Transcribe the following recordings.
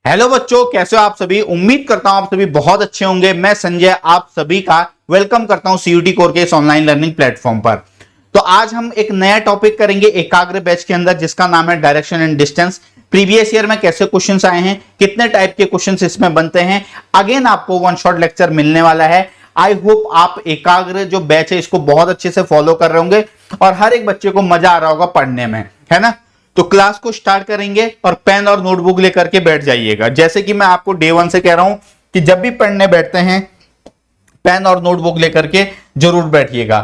Hello बच्चों, कैसे हो आप सभी। उम्मीद करता हूं आप सभी बहुत अच्छे होंगे। मैं संजय आप सभी का वेलकम करता हूं सीयूटी कोर के इस ऑनलाइन लर्निंग प्लेटफॉर्म पर। तो आज हम एक नया टॉपिक करेंगे एकाग्र बैच के अंदर, जिसका नाम है direction and distance. Previous year में कैसे क्वेश्चंस आए हैं, कितने टाइप के क्वेश्चंस इसमें बनते हैं, अगेन आपको वन शॉट लेक्चर मिलने वाला है। आई होप आप एकाग्र जो बैच है इसको बहुत अच्छे से फॉलो कर रहे होंगे और हर एक बच्चे को मजा आ रहा होगा पढ़ने में, है ना। तो क्लास को स्टार्ट करेंगे और पेन और नोटबुक लेकर के बैठ जाइएगा। जैसे कि मैं आपको डे 1 से कह रहा हूं कि जब भी पढ़ने बैठते हैं पेन और नोटबुक लेकर के जरूर बैठिएगा।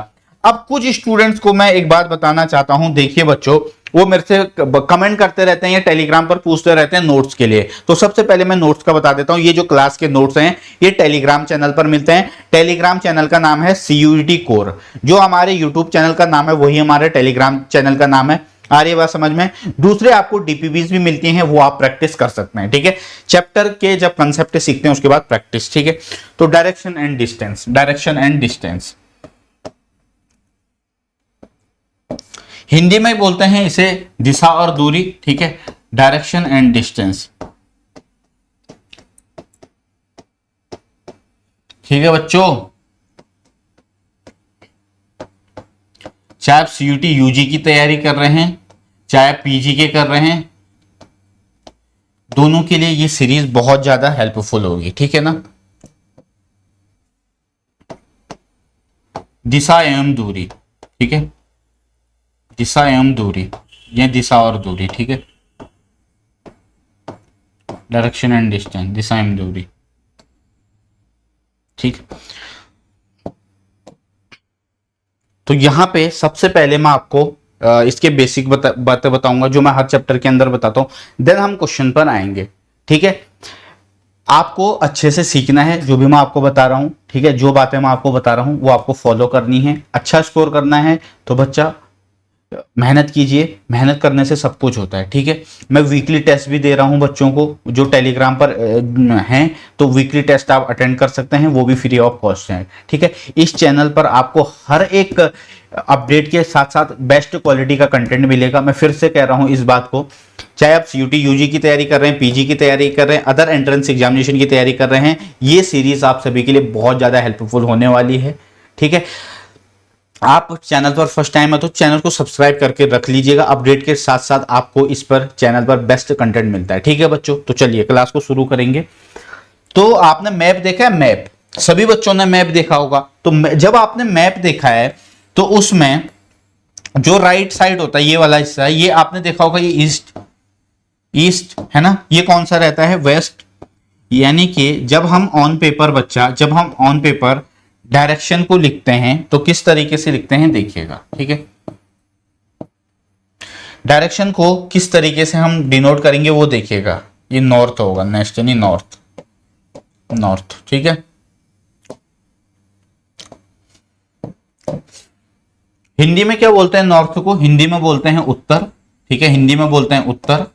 अब कुछ स्टूडेंट्स को मैं एक बात बताना चाहता हूं। देखिए बच्चों, वो मेरे से कमेंट करते रहते हैं या टेलीग्राम पर पूछते रहते हैं नोट्स के लिए। तो सबसे पहले मैं नोट्स का बता देता हूं। ये जो क्लास के नोट्स हैं ये टेलीग्राम चैनल पर मिलते हैं। टेलीग्राम चैनल का नाम है सीयूटी कोर। जो हमारे यूट्यूब चैनल का नाम है वही हमारे टेलीग्राम चैनल का नाम है। आ रही है बात समझ में। दूसरे आपको डीपीबीज भी मिलती हैं, वो आप प्रैक्टिस कर सकते हैं। ठीक है, चैप्टर के जब कंसेप्ट सीखते हैं उसके बाद प्रैक्टिस। ठीक है, तो direction and distance, direction and distance Hindi में बोलते हैं इसे दिशा और दूरी। ठीक है, डायरेक्शन एंड डिस्टेंस। ठीक है बच्चों, चाहे आप सीयूटी यूजी की तैयारी कर रहे हैं चाहे पीजी के कर रहे हैं, दोनों के लिए ये सीरीज बहुत ज्यादा हेल्पफुल होगी। ठीक है ना। दिशा एवं दूरी, ठीक है, दिशा एवं दूरी, ये दिशा और दूरी। ठीक है, डायरेक्शन एंड डिस्टेंस, दिशा एवं दूरी। ठीक, तो यहां पे सबसे पहले मैं आपको इसके बेसिक बातें बताऊंगा जो मैं हर चैप्टर के अंदर बताता हूं। देन हम क्वेश्चन पर आएंगे। ठीक है, आपको अच्छे से सीखना है जो भी मैं आपको बता रहा हूं। ठीक है, जो बातें मैं आपको बता रहा हूं वो आपको फॉलो करनी है। अच्छा स्कोर करना है तो बच्चा मेहनत कीजिए, मेहनत करने से सब कुछ होता है। ठीक है, मैं वीकली टेस्ट भी दे रहा हूं बच्चों को जो टेलीग्राम पर हैं, तो वीकली टेस्ट आप अटेंड कर सकते हैं, वो भी फ्री ऑफ कॉस्ट है। ठीक है, इस चैनल पर आपको हर एक अपडेट के साथ साथ बेस्ट क्वालिटी का कंटेंट मिलेगा। मैं फिर से कह रहा हूं इस बात को, चाहे आप सीयूटी यूजी की तैयारी कर रहे हैं, पीजी की तैयारी कर रहे हैं, अदर एंट्रेंस एग्जामिनेशन की तैयारी कर रहे हैं, ये सीरीज आप सभी के लिए बहुत ज्यादा हेल्पफुल होने वाली है। ठीक है, आप चैनल पर फर्स्ट टाइम है तो चैनल को सब्सक्राइब करके रख लीजिएगा। अपडेट के साथ साथ आपको इस पर चैनल पर बेस्ट कंटेंट मिलता है। ठीक है बच्चों, तो चलिए क्लास को शुरू करेंगे। तो आपने मैप देखा है, मैप सभी बच्चों ने मैप देखा होगा। तो जब आपने मैप देखा है तो उसमें जो राइट साइड होता है ये वाला हिस्सा है, ये आपने देखा होगा, ये ईस्ट, ईस्ट है ना। ये कौन सा रहता है, वेस्ट। यानी कि जब हम ऑन पेपर बच्चा, जब हम ऑन पेपर डायरेक्शन को लिखते हैं तो किस तरीके से लिखते हैं देखिएगा। ठीक है, डायरेक्शन को किस तरीके से हम डिनोट करेंगे वो देखिएगा। ये नॉर्थ होगा, नेक्स्ट यानी नॉर्थ, नॉर्थ। ठीक है, हिंदी में क्या बोलते हैं नॉर्थ को, हिंदी में बोलते हैं उत्तर। ठीक है, हिंदी में बोलते हैं उत्तर।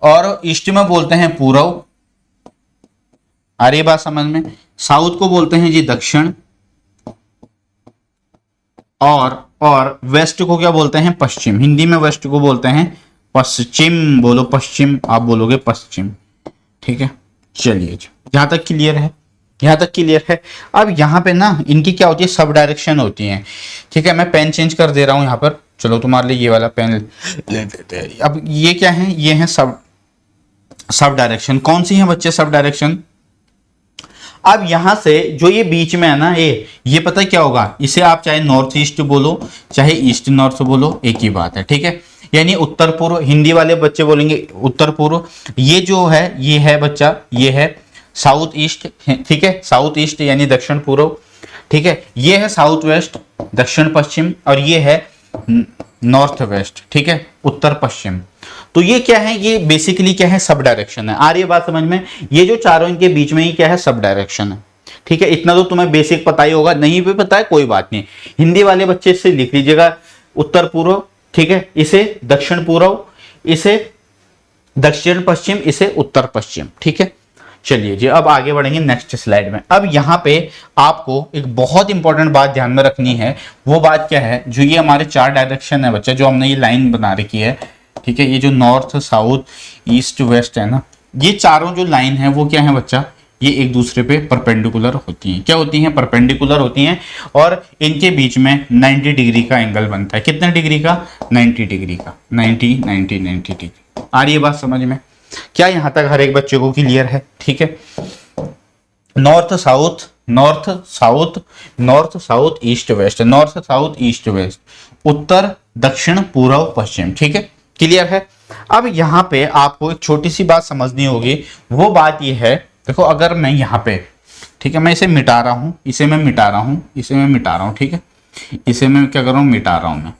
और ईस्ट में बोलते हैं पूर्व। आ रही बात समझ में। साउथ को बोलते हैं जी दक्षिण। और वेस्ट को क्या बोलते हैं, पश्चिम। हिंदी में वेस्ट को बोलते हैं पश्चिम। बोलो पश्चिम, आप बोलोगे पश्चिम। ठीक है, चलिए यहां तक क्लियर है, यहां तक क्लियर है। अब यहां पे ना इनकी क्या होती है, सब डायरेक्शन होती है। ठीक है, मैं पेन चेंज कर दे रहा हूं यहां पर। चलो तुम्हारे लिए ये वाला पेन ले देते हैं। अब ये क्या है, ये है सब डायरेक्शन। कौन सी है बच्चे सब डायरेक्शन। अब यहां से जो ये बीच में है ना, ये पता है क्या होगा, इसे आप चाहे नॉर्थ ईस्ट बोलो चाहे ईस्ट नॉर्थ बोलो, एक ही बात है। ठीक है, यानी उत्तर पूर्व। हिंदी वाले बच्चे बोलेंगे उत्तर पूर्व। ये जो है ये है बच्चा, ये है साउथ ईस्ट। ठीक है, साउथ ईस्ट यानी दक्षिण पूर्व। ठीक है, ये है साउथ वेस्ट, दक्षिण पश्चिम। और ये है नॉर्थ वेस्ट। ठीक है, उत्तर पश्चिम। तो ये क्या है, ये बेसिकली क्या है, सब डायरेक्शन है। आ रही है बात समझ में। ये जो चारों इनके बीच में ही क्या है, सब डायरेक्शन है। ठीक है, इतना तो तुम्हें बेसिक पता ही होगा, नहीं भी पता है कोई बात नहीं। हिंदी वाले बच्चे इससे लिख लीजिएगा उत्तर पूर्व। ठीक है, इसे दक्षिण पूर्व, इसे दक्षिण पश्चिम, इसे उत्तर पश्चिम। ठीक है, चलिए जी अब आगे बढ़ेंगे नेक्स्ट स्लाइड में। अब यहाँ पे आपको एक बहुत इंपॉर्टेंट बात ध्यान में रखनी है। वो बात क्या है, जो ये हमारे चार डायरेक्शन है बच्चा, जो हमने ये लाइन बना रखी है, ठीक है, ये जो नॉर्थ साउथ ईस्ट वेस्ट है ना, ये चारों जो लाइन है वो क्या है बच्चा, ये एक दूसरे पे परपेंडिकुलर होती हैं। क्या होती हैं? परपेंडिकुलर होती हैं, और इनके बीच में 90 डिग्री का एंगल बनता है। कितने डिग्री का? 90 डिग्री का। 90 डिग्री। आ रही है बात समझ में? क्या यहां तक हर एक बच्चे को क्लियर है? ठीक है, north south, north south, north south east west, north south east west, उत्तर दक्षिण पूर्व पश्चिम। ठीक है, क्लियर है? अब यहां पे आपको एक छोटी सी बात समझनी होगी, वो बात ये है, देखो अगर मैं यहां पे, ठीक है, मैं इसे मिटा रहा हूं, इसे मैं मिटा रहा हूं, इसे मैं मिटा रहा हूं, ठीक है, इसे मैं क्या कर रहा हूं, मिटा रहा हूं मैं,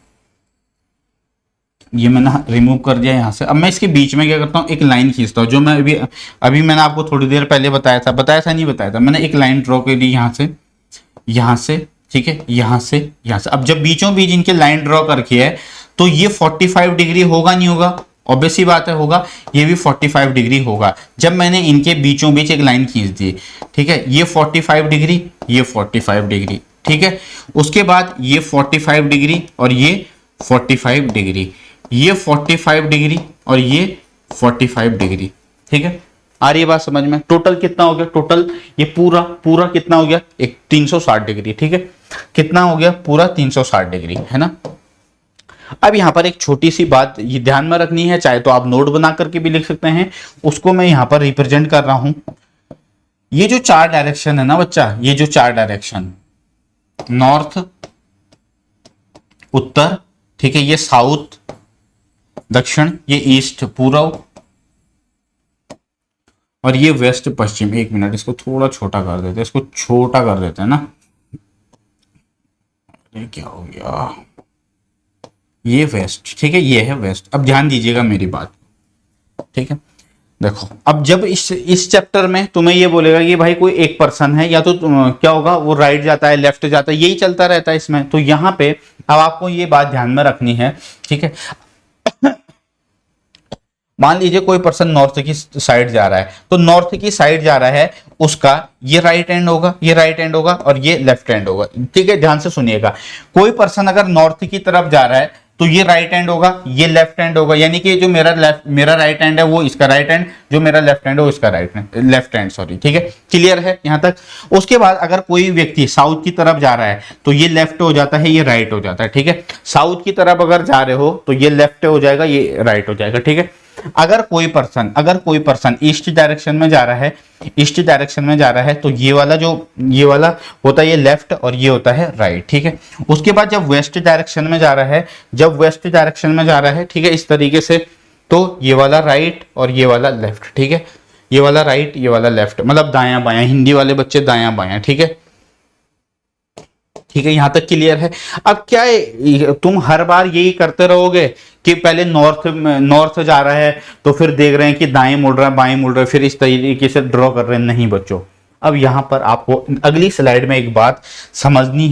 ये मैंने रिमूव कर दिया यहां से। अब मैं इसके बीच में क्या करता हूं, एक लाइन खींचता हूं, जो मैं अभी अभी मैंने आपको थोड़ी देर पहले बताया था नहीं बताया था, मैंने एक लाइन ड्रॉ कर दी यहां से, ठीक है, यहां से। अब जब बीचों बीच इनके लाइन ड्रॉ करके है, तो ये 45 डिग्री होगा नहीं होगा? ऑब्वियस ही बात है होगा, ये भी 45 डिग्री होगा। जब मैंने इनके बीचों बीच एक लाइन खींच दी, ठीक है, ये 45 डिग्री, ये 45 डिग्री, ठीक है, उसके बाद ये 45 डिग्री और ये 45 डिग्री, ये 45 डिग्री और ये 45 डिग्री। ठीक है, आ रही है बात समझ में? टोटल कितना हो गया? टोटल ये पूरा पूरा कितना हो गया? एक 360 डिग्री। ठीक है, कितना हो गया? पूरा 360 डिग्री, है ना? अब यहां पर एक छोटी सी बात ये ध्यान में रखनी है, चाहे तो आप नोट बना करके भी लिख सकते हैं, उसको मैं यहां पर रिप्रेजेंट कर रहा हूं। ये जो 4 डायरेक्शन है ना बच्चा, ये जो 4 डायरेक्शन, नॉर्थ, उत्तर, ठीक है, ये साउथ दक्षिण, ये ईस्ट पूर्व, और ये वेस्ट पश्चिम। एक मिनट, इसको थोड़ा छोटा कर देते हैं, इसको छोटा कर देते हैं ना, ये क्या हो गया, ये वेस्ट, ठीक है, ये है वेस्ट। अब ध्यान दीजिएगा मेरी बात, ठीक है, देखो अब जब इस चैप्टर में तुम्हें ये बोलेगा कि भाई कोई एक पर्सन है, या तो क्या होगा, वो राइट जाता है, लेफ्ट जाता है, यही चलता रहता है इसमें। तो यहां पे अब आपको ये बात ध्यान में रखनी है, ठीक है। मान लीजिए कोई पर्सन नॉर्थ की साइड जा रहा है, तो नॉर्थ की साइड जा रहा है, उसका ये राइट हैंड होगा, ये राइट हैंड होगा, और ये लेफ्ट हैंड होगा। ठीक है, ध्यान से सुनिएगा, कोई पर्सन अगर नॉर्थ की तरफ जा रहा है, तो ये राइट हैंड होगा, ये लेफ्ट हैंड होगा, यानी कि जो मेरा राइट हैंड है वो इसका राइट हैंड, जो मेरा लेफ्ट हैंड है वो इसका लेफ्ट हैंड, सॉरी। ठीक है, क्लियर है यहां तक? उसके बाद अगर कोई व्यक्ति साउथ की तरफ जा रहा है, तो ये लेफ्ट हो जाता है, ये राइट हो जाता है। ठीक है, साउथ की तरफ अगर जा रहे हो तो ये लेफ्ट हो जाएगा, ये राइट हो जाएगा। ठीक है, अगर कोई पर्सन ईस्ट डायरेक्शन में जा रहा है, ईस्ट डायरेक्शन में जा रहा है, तो ये वाला होता है ये लेफ्ट, और ये होता है राइट। ठीक है, उसके बाद जब वेस्ट डायरेक्शन में जा रहा है, ठीक है, इस तरीके से, तो ये वाला राइट और ये वाला लेफ्ट। ठीक है, ये वाला राइट, ये वाला लेफ्ट, मतलब दायां बायां, हिंदी वाले बच्चे दायां बायां। ठीक है, ठीक है, यहां तक क्लियर है? अब क्या है, तुम हर बार यही करते रहोगे कि पहले नॉर्थ जा रहा है, तो फिर देख रहे हैं कि दाएं मुड़ रहा है, बाएं मुड़ रहा है, फिर इस तरीके से ड्रॉ कर रहे हैं? नहीं बच्चों, अब यहां पर आपको अगली स्लाइड में एक बात समझनी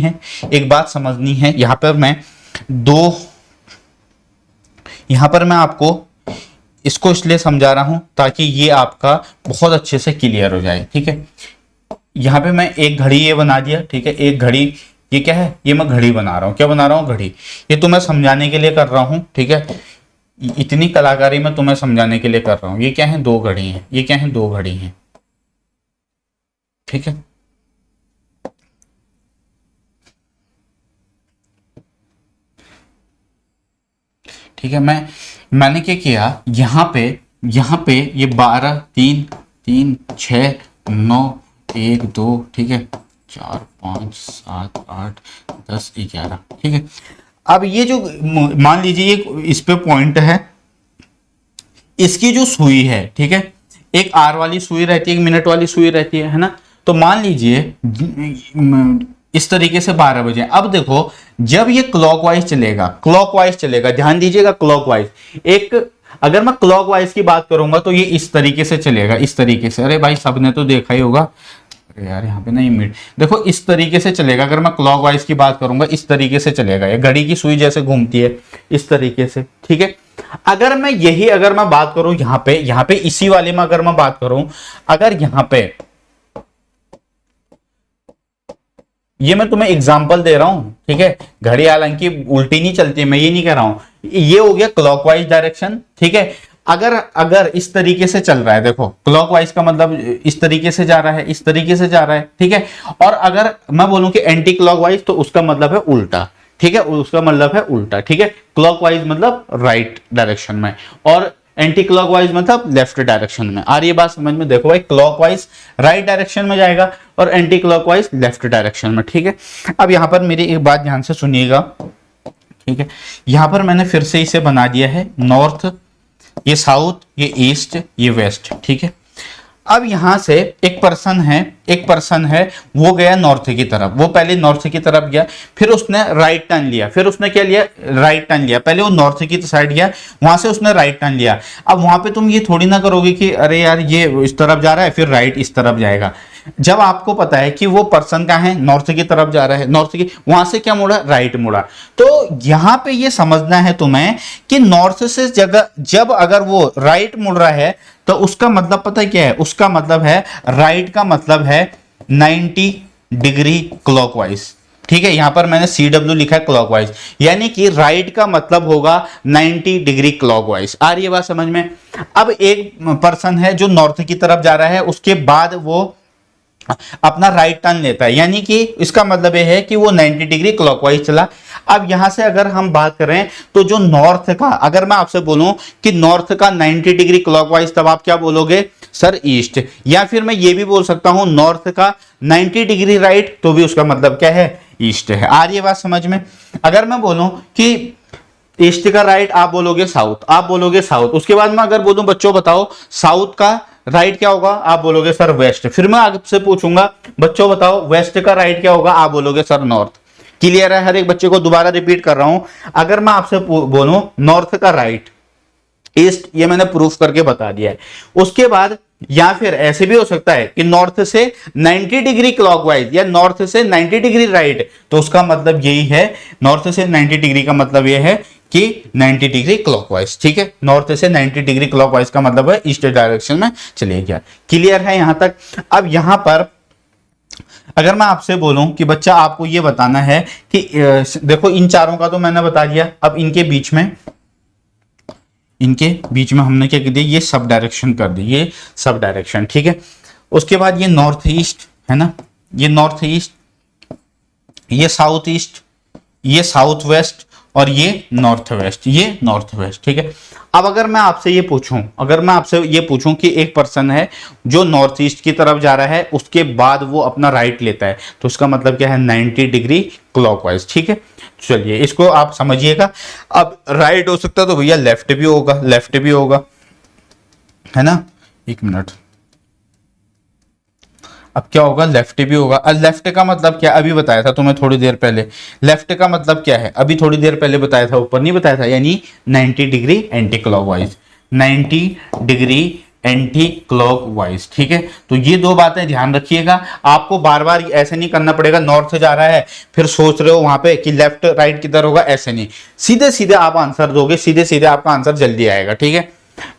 है, यहां पर मैं आपको इसको इसलिए समझा रहा हूं ताकि ये आपका बहुत अच्छे से क्लियर हो जाए। ठीक है, यहां पे मैं एक घड़ी ये बना दिया, ठीक है, एक घड़ी, ये क्या है, ये मैं घड़ी बना रहा हूं। क्या बना रहा हूं? घड़ी। ये तुम्हें समझाने के लिए कर रहा हूं, ठीक है, इतनी कलाकारी में तुम्हें समझाने के लिए कर रहा हूं। ये क्या है? 2 घड़ी हैं। ये क्या है? 2 घड़ी हैं। ठीक है, ठीक है, मैंने क्या किया, यहां पे ये 12 3 3 6 9 1 2, ठीक है, 4 5 7 8 10 11। ठीक है, अब ये जो मान लीजिए ये इस पे पॉइंट है, इसकी जो सुई है, ठीक है, एक आर वाली सुई रहती है, एक मिनट वाली सुई रहती है ना? तो मान लीजिए इस तरीके से 12 बजे। अब देखो, जब ये क्लॉकवाइज चलेगा, ध्यान दीजिएगा, क्लॉकवाइज। एक अगर मैं क्लॉकवाइज की बात करूंगा तो ये इस तरीके से चलेगा, इस तरीके से। अरे भाई, सबने तो देखा ही होगा। अरे यार, यहाँ पे नहीं मिड, देखो इस तरीके से चलेगा। अगर मैं क्लॉकवाइज की बात करूंगा, इस तरीके से चलेगा, ये घड़ी की सुई जैसे घूमती है, इस तरीके से। ठीक है, अगर मैं बात करूं यहाँ पे इसी वाले में अगर मैं बात करूं, अगर यहाँ पे, ये मैं तुम्हें एग्जांपल दे रहा हूं, ठीक है, घड़ी हालांकि उल्टी नहीं चलती, मैं ये नहीं कह रहा हूं, ये हो गया क्लॉकवाइज डायरेक्शन, ठीक है। अगर अगर इस तरीके से चल रहा है, देखो क्लॉकवाइज का मतलब इस तरीके से जा रहा है, इस तरीके से जा रहा है, ठीक है। और अगर मैं बोलूं कि एंटी क्लॉकवाइज, तो उसका मतलब है उल्टा, ठीक है, उसका मतलब है उल्टा, ठीक है। क्लॉकवाइज मतलब राइट डायरेक्शन में, और एंटी क्लॉकवाइज मतलब लेफ्ट डायरेक्शन में। आ रही है बात समझ में? देखो भाई, क्लॉकवाइज राइट डायरेक्शन में जाएगा और एंटी क्लॉकवाइज लेफ्ट डायरेक्शन में, ठीक है। अब यहां पर मेरी एक बात ध्यान से सुनिएगा, ठीक है। यहां पर मैंने फिर से इसे बना दिया है नॉर्थ, ये साउथ, ये ईस्ट, ये वेस्ट, ठीक है। अब यहां से एक पर्सन है, एक पर्सन है, वो गया नॉर्थ की तरफ, वो पहले नॉर्थ की तरफ गया, फिर उसने राइट टर्न लिया, फिर उसने क्या लिया, राइट टर्न लिया। पहले वो नॉर्थ की साइड गया, वहां से उसने राइट टर्न लिया। अब वहां पे तुम ये थोड़ी ना करोगे कि अरे यार ये इस तरफ जा रहा है फिर राइट इस तरफ जाएगा। जब आपको पता है कि वो पर्सन कहाँ है, नॉर्थ की तरफ जा रहा है, नॉर्थ की, वहां से क्या मुड़ा, राइट मुड़ा। तो यहां पे ये समझना है तुम्हें कि नॉर्थ से जगह जब अगर वो राइट मुड़ रहा है, तो उसका मतलब पता है क्या है, उसका मतलब है राइट का मतलब है 90 डिग्री क्लॉकवाइज, ठीक है। यहां पर मैंने CW लिखा है क्लॉकवाइज, यानी कि राइट का मतलब होगा 90 डिग्री क्लॉकवाइज। आ रही है बात समझ में? अब एक पर्सन है जो नॉर्थ की तरफ जा रहा है, उसके बाद वो अपना राइट टर्न लेता है, यानी कि इसका मतलब यह है कि वो 90 डिग्री क्लॉकवाइज चला। अब यहां से अगर हम बात करें तो जो नॉर्थ का, अगर मैं आपसे बोलूं कि नॉर्थ का 90 डिग्री क्लॉकवाइज, तब आप क्या बोलोगे, सर ईस्ट। या फिर मैं ये भी बोल सकता हूं नॉर्थ का 90 डिग्री राइट, तो भी उसका मतलब क्या है, ईस्ट है। आ रही है बात समझ में? अगर मैं बोलूं कि ईस्ट का राइट, आप बोलोगे साउथ, आप बोलोगे साउथ। उसके बाद मैं अगर बोलूं बच्चों बताओ साउथ का राइट क्या होगा, आप बोलोगे सर वेस्ट। फिर मैं आपसे पूछूंगा बच्चों बताओ वेस्ट का राइट क्या होगा, आप बोलोगे सर नॉर्थ। क्लियर है? हर एक बच्चे को दोबारा रिपीट कर रहा हूं, अगर मैं आपसे बोलूं नॉर्थ का राइट, ईस्ट, ये मैंने प्रूफ करके बता दिया है। उसके बाद या फिर ऐसे भी हो सकता है कि नॉर्थ से 90 डिग्री क्लॉकवाइज या नॉर्थ से 90 डिग्री राइट, तो उसका मतलब यही है, नॉर्थ से 90 डिग्री का मतलब यह है कि 90 डिग्री क्लॉकवाइज, ठीक है। नॉर्थ से 90 डिग्री क्लॉकवाइज का मतलब है ईस्ट डायरेक्शन में चले गया। क्लियर है यहां तक? अब यहां पर अगर मैं आपसे बोलूं कि बच्चा आपको यह बताना है कि देखो इन चारों का तो मैंने बता दिया, अब इनके बीच में हमने क्या कर दिया, ये सब डायरेक्शन कर दी, ये सब डायरेक्शन, ठीक है। उसके बाद ये नॉर्थ ईस्ट है ना, ये नॉर्थ ईस्ट, ये साउथ ईस्ट, ये साउथ वेस्ट, और ये नॉर्थ वेस्ट, ये नॉर्थ वेस्ट, ठीक है। अब अगर मैं आपसे ये पूछूं, अगर मैं आपसे ये पूछूं कि एक पर्सन है जो नॉर्थ ईस्ट की तरफ जा रहा है, उसके बाद वो अपना राइट लेता है, तो उसका मतलब क्या है, 90 डिग्री क्लॉकवाइज, ठीक है। चलिए इसको आप समझिएगा। अब राइट हो सकता है तो भैया लेफ्ट भी होगा, लेफ्ट भी होगा, है ना। एक मिनट, अब क्या होगा, लेफ्ट भी होगा। और लेफ्ट का मतलब क्या, अभी बताया था तुम्हें थोड़ी देर पहले, लेफ्ट का मतलब क्या है, अभी थोड़ी देर पहले बताया था, ऊपर नहीं बताया था, यानी 90 degree anti clockwise, 90 degree anti clockwise, ठीक है। तो ये दो बातें ध्यान रखिएगा, आपको बार बार ऐसे नहीं करना पड़ेगा, नॉर्थ से जा रहा है फिर सोच रहे हो वहां पे कि लेफ्ट राइट किधर होगा, ऐसे नहीं, सीधे सीधे आप आंसर दोगे, सीधे सीधे आपका आंसर जल्दी आएगा, ठीक है।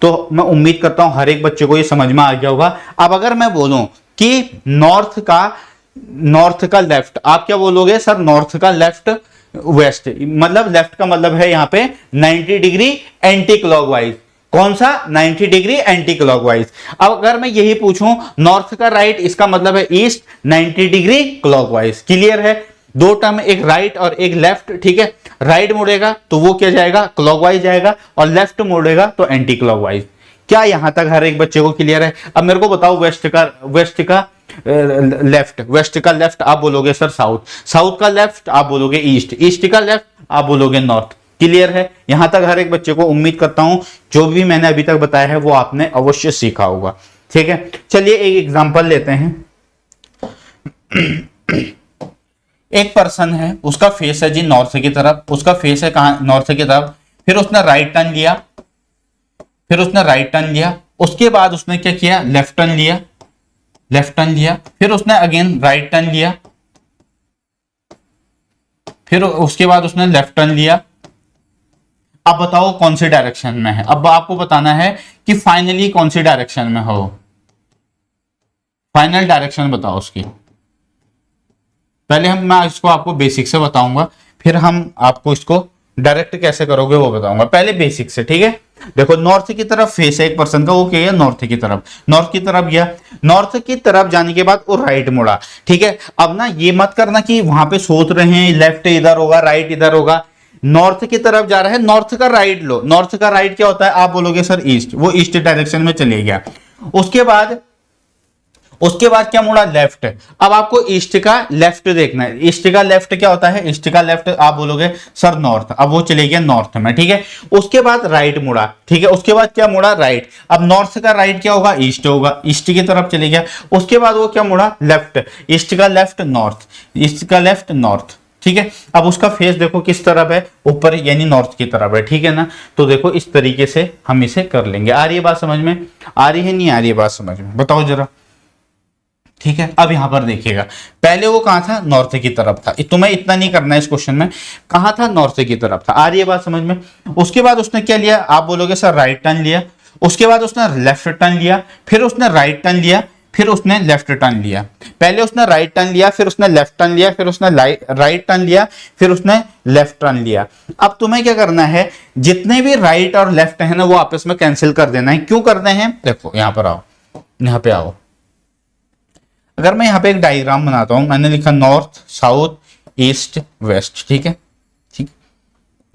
तो मैं उम्मीद करता हूं हर एक बच्चे को ये समझ में आ गया होगा। अब अगर मैं बोलूं कि नॉर्थ का लेफ्ट, आप क्या बोलोगे, सर नॉर्थ का लेफ्ट वेस्ट, मतलब लेफ्ट का मतलब है यहां पे 90 डिग्री एंटी क्लॉकवाइज। कौन सा, 90 डिग्री एंटी क्लॉकवाइज। अब अगर मैं यही पूछूं नॉर्थ का राइट, इसका मतलब है ईस्ट, 90 डिग्री क्लॉकवाइज। क्लियर है? दो टर्म, एक राइट और एक लेफ्ट, ठीक है। राइट मुड़ेगा तो वो क्या जाएगा, क्लॉकवाइज जाएगा, और लेफ्ट मुड़ेगा तो एंटी क्लॉकवाइज। क्या यहां तक हर एक बच्चे को क्लियर है? अब मेरे को बताओ वेस्ट का लेफ्ट, वेस्ट का लेफ्ट आप बोलोगे सर साउथ, साउथ का लेफ्ट आप बोलोगे ईस्ट, ईस्ट का लेफ्ट आप बोलोगे नॉर्थ। क्लियर है यहां तक हर एक बच्चे को? उम्मीद करता हूं जो भी मैंने अभी तक बताया है वो आपने अवश्य सीखा होगा, ठीक है। चलिए एक एग्जांपल लेते हैं। एक पर्सन है, उसका फेस है जी नॉर्थ की तरफ, उसका फेस है कहां, नॉर्थ की तरफ। फिर उसने राइट टर्न लिया, फिर उसने राइट टर्न लिया, उसके बाद उसने क्या किया, लेफ्ट टर्न लिया, लेफ्ट टर्न लिया, फिर उसने अगेन राइट टर्न लिया, फिर उसके बाद उसने लेफ्ट टर्न लिया। अब बताओ कौन सी डायरेक्शन में है, अब आपको बताना है कि फाइनली कौन सी डायरेक्शन में हो, फाइनल डायरेक्शन बताओ उसकी। पहले मैं इसको आपको बेसिक से बताऊंगा, फिर हम आपको इसको डायरेक्ट कैसे करोगे वो बताऊंगा, पहले बेसिक से, ठीक है। देखो नॉर्थ की तरफ फेस है एक पर्सन का, वो क्या है नॉर्थ की तरफ, नॉर्थ की तरफ गया, नॉर्थ की तरफ जाने के बाद वो राइट मुड़ा, ठीक है। अब ना ये मत करना कि वहां पे सोच रहे हैं लेफ्ट इधर होगा राइट इधर होगा, नॉर्थ की तरफ जा रहा है, नॉर्थ का राइट लो। नॉर्थ का राइट क्या होता है, आप बोलोगे सर ईस्ट, वो ईस्ट डायरेक्शन में चले गया। उसके बाद क्या मुड़ा, लेफ्ट। अब आपको ईस्ट का लेफ्ट देखना है, ईस्ट का लेफ्ट क्या होता है, ईस्ट का लेफ्ट आप बोलोगे सर नॉर्थ, अब वो चले गया नॉर्थ में, ठीक है। उसके बाद राइट मुड़ा, ठीक है, उसके बाद क्या मुड़ा, राइट। अब नॉर्थ का राइट क्या होगा, ईस्ट होगा, ईस्ट की तरफ चले गया। उसके बाद वो क्या मुड़ा, लेफ्ट, ईस्ट का लेफ्ट नॉर्थ, ईस्ट का लेफ्ट नॉर्थ, ठीक है। अब उसका फेस देखो किस तरफ है, ऊपर यानी नॉर्थ की तरफ है, ठीक है ना। तो देखो इस तरीके से हम इसे कर लेंगे। आ रही है बात समझ में, आ रही है नहीं आ रही है बात समझ में, बताओ जरा, ठीक है। अब यहां पर देखिएगा, पहले वो कहां था, नॉर्थ की तरफ था, तुम्हें इतना नहीं करना है इस क्वेश्चन में, कहां था, नॉर्थ की तरफ था। आ रही है बात समझ में। उसके बाद उसने क्या लिया, आप बोलोगे सर राइट टर्न लिया, उसके बाद उसने लेफ्ट टर्न लिया, फिर उसने राइट टर्न लिया, फिर उसने लेफ्ट टर्न लिया। पहले उसने राइट टर्न लिया, फिर उसने लेफ्ट टर्न लिया, फिर उसने राइट टर्न लिया, फिर उसने लेफ्ट टर्न लिया। अब तुम्हें क्या करना है, जितने भी राइट और लेफ्ट है ना वो आपस में कैंसिल कर देना है। क्यों करने हैं, देखो यहां पर आओ, यहां पे आओ। अगर मैं यहाँ पे एक डायग्राम बनाता हूं, मैंने लिखा नॉर्थ साउथ ईस्ट वेस्ट, ठीक है, ठीक।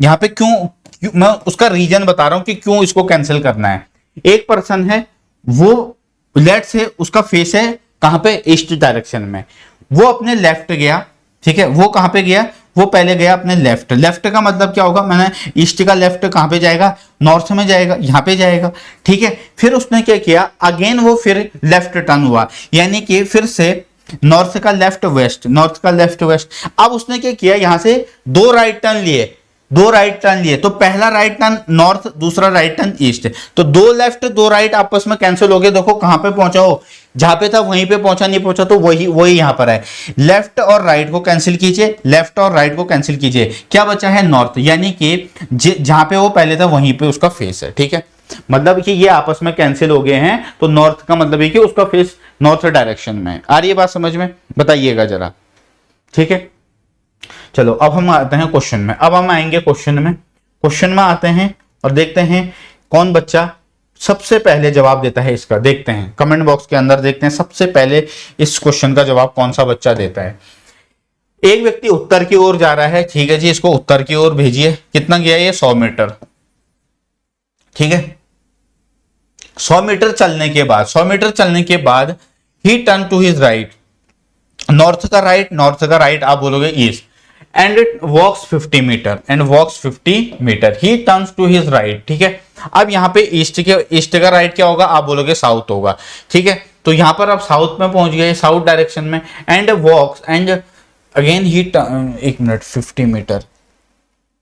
यहाँ पे क्यों मैं उसका रीजन बता रहा हूं कि क्यों इसको कैंसिल करना है। एक पर्सन है, वो लेट से उसका फेस है कहां पे, ईस्ट डायरेक्शन में, वो अपने लेफ्ट गया, ठीक है। वो कहां पे गया, वो पहले गया अपने लेफ्ट। लेफ्ट का मतलब क्या होगा, मैंने ईस्ट का लेफ्ट कहां पे जाएगा, नॉर्थ में जाएगा, यहां पे जाएगा, ठीक है। फिर उसने क्या किया, अगेन वो फिर लेफ्ट टर्न हुआ, यानी कि फिर से नॉर्थ का लेफ्ट वेस्ट, नॉर्थ का लेफ्ट वेस्ट। अब उसने क्या किया, यहां से दो राइट टर्न लिए, दो राइट टर्न लिए, तो पहला राइट टर्न नॉर्थ, दूसरा राइट टर्न ईस्ट, तो दो लेफ्ट दो राइट आपस में कैंसिल हो गए। देखो कहां पे पहुंचा हो, जहां पे था वहीं पे पहुंचा, नहीं पहुंचा तो वही यहां पर है। लेफ्ट और राइट को कैंसिल कीजिए, लेफ्ट और राइट को कैंसिल कीजिए, क्या बचा है, नॉर्थ, यानी कि जहां पे वो पहले था वहीं पे उसका फेस है, ठीक है। मतलब कि ये आपस में कैंसिल हो गए हैं, तो नॉर्थ का मतलब है कि उसका फेस नॉर्थ डायरेक्शन में है। आ रही है बात समझ में, बताइएगा जरा, ठीक है। चलो अब हम आते हैं क्वेश्चन में, अब हम आएंगे क्वेश्चन में, क्वेश्चन में आते हैं और देखते हैं कौन बच्चा सबसे पहले जवाब देता है इसका। देखते हैं कमेंट बॉक्स के अंदर, देखते हैं सबसे पहले इस क्वेश्चन का जवाब कौन सा बच्चा देता है। एक व्यक्ति उत्तर की ओर जा रहा है, ठीक है जी, इसको उत्तर की ओर भेजिए। कितना गया ये, 100 मीटर, ठीक है। 100 मीटर चलने के बाद, 100 मीटर चलने के बाद ही turn to his right, north का राइट, नॉर्थ का राइट आप बोलोगे east, and it walks 50 metre, and walks 50 metre, he turns to his right, ठीक है। अब यहाँ पे ईस्ट का राइट क्या होगा, आप बोलोगे साउथ होगा, ठीक है। तो यहां पर आप साउथ में पहुंच गए, साउथ डायरेक्शन में, and walks, and again he, एक मिनट, 50 मीटर,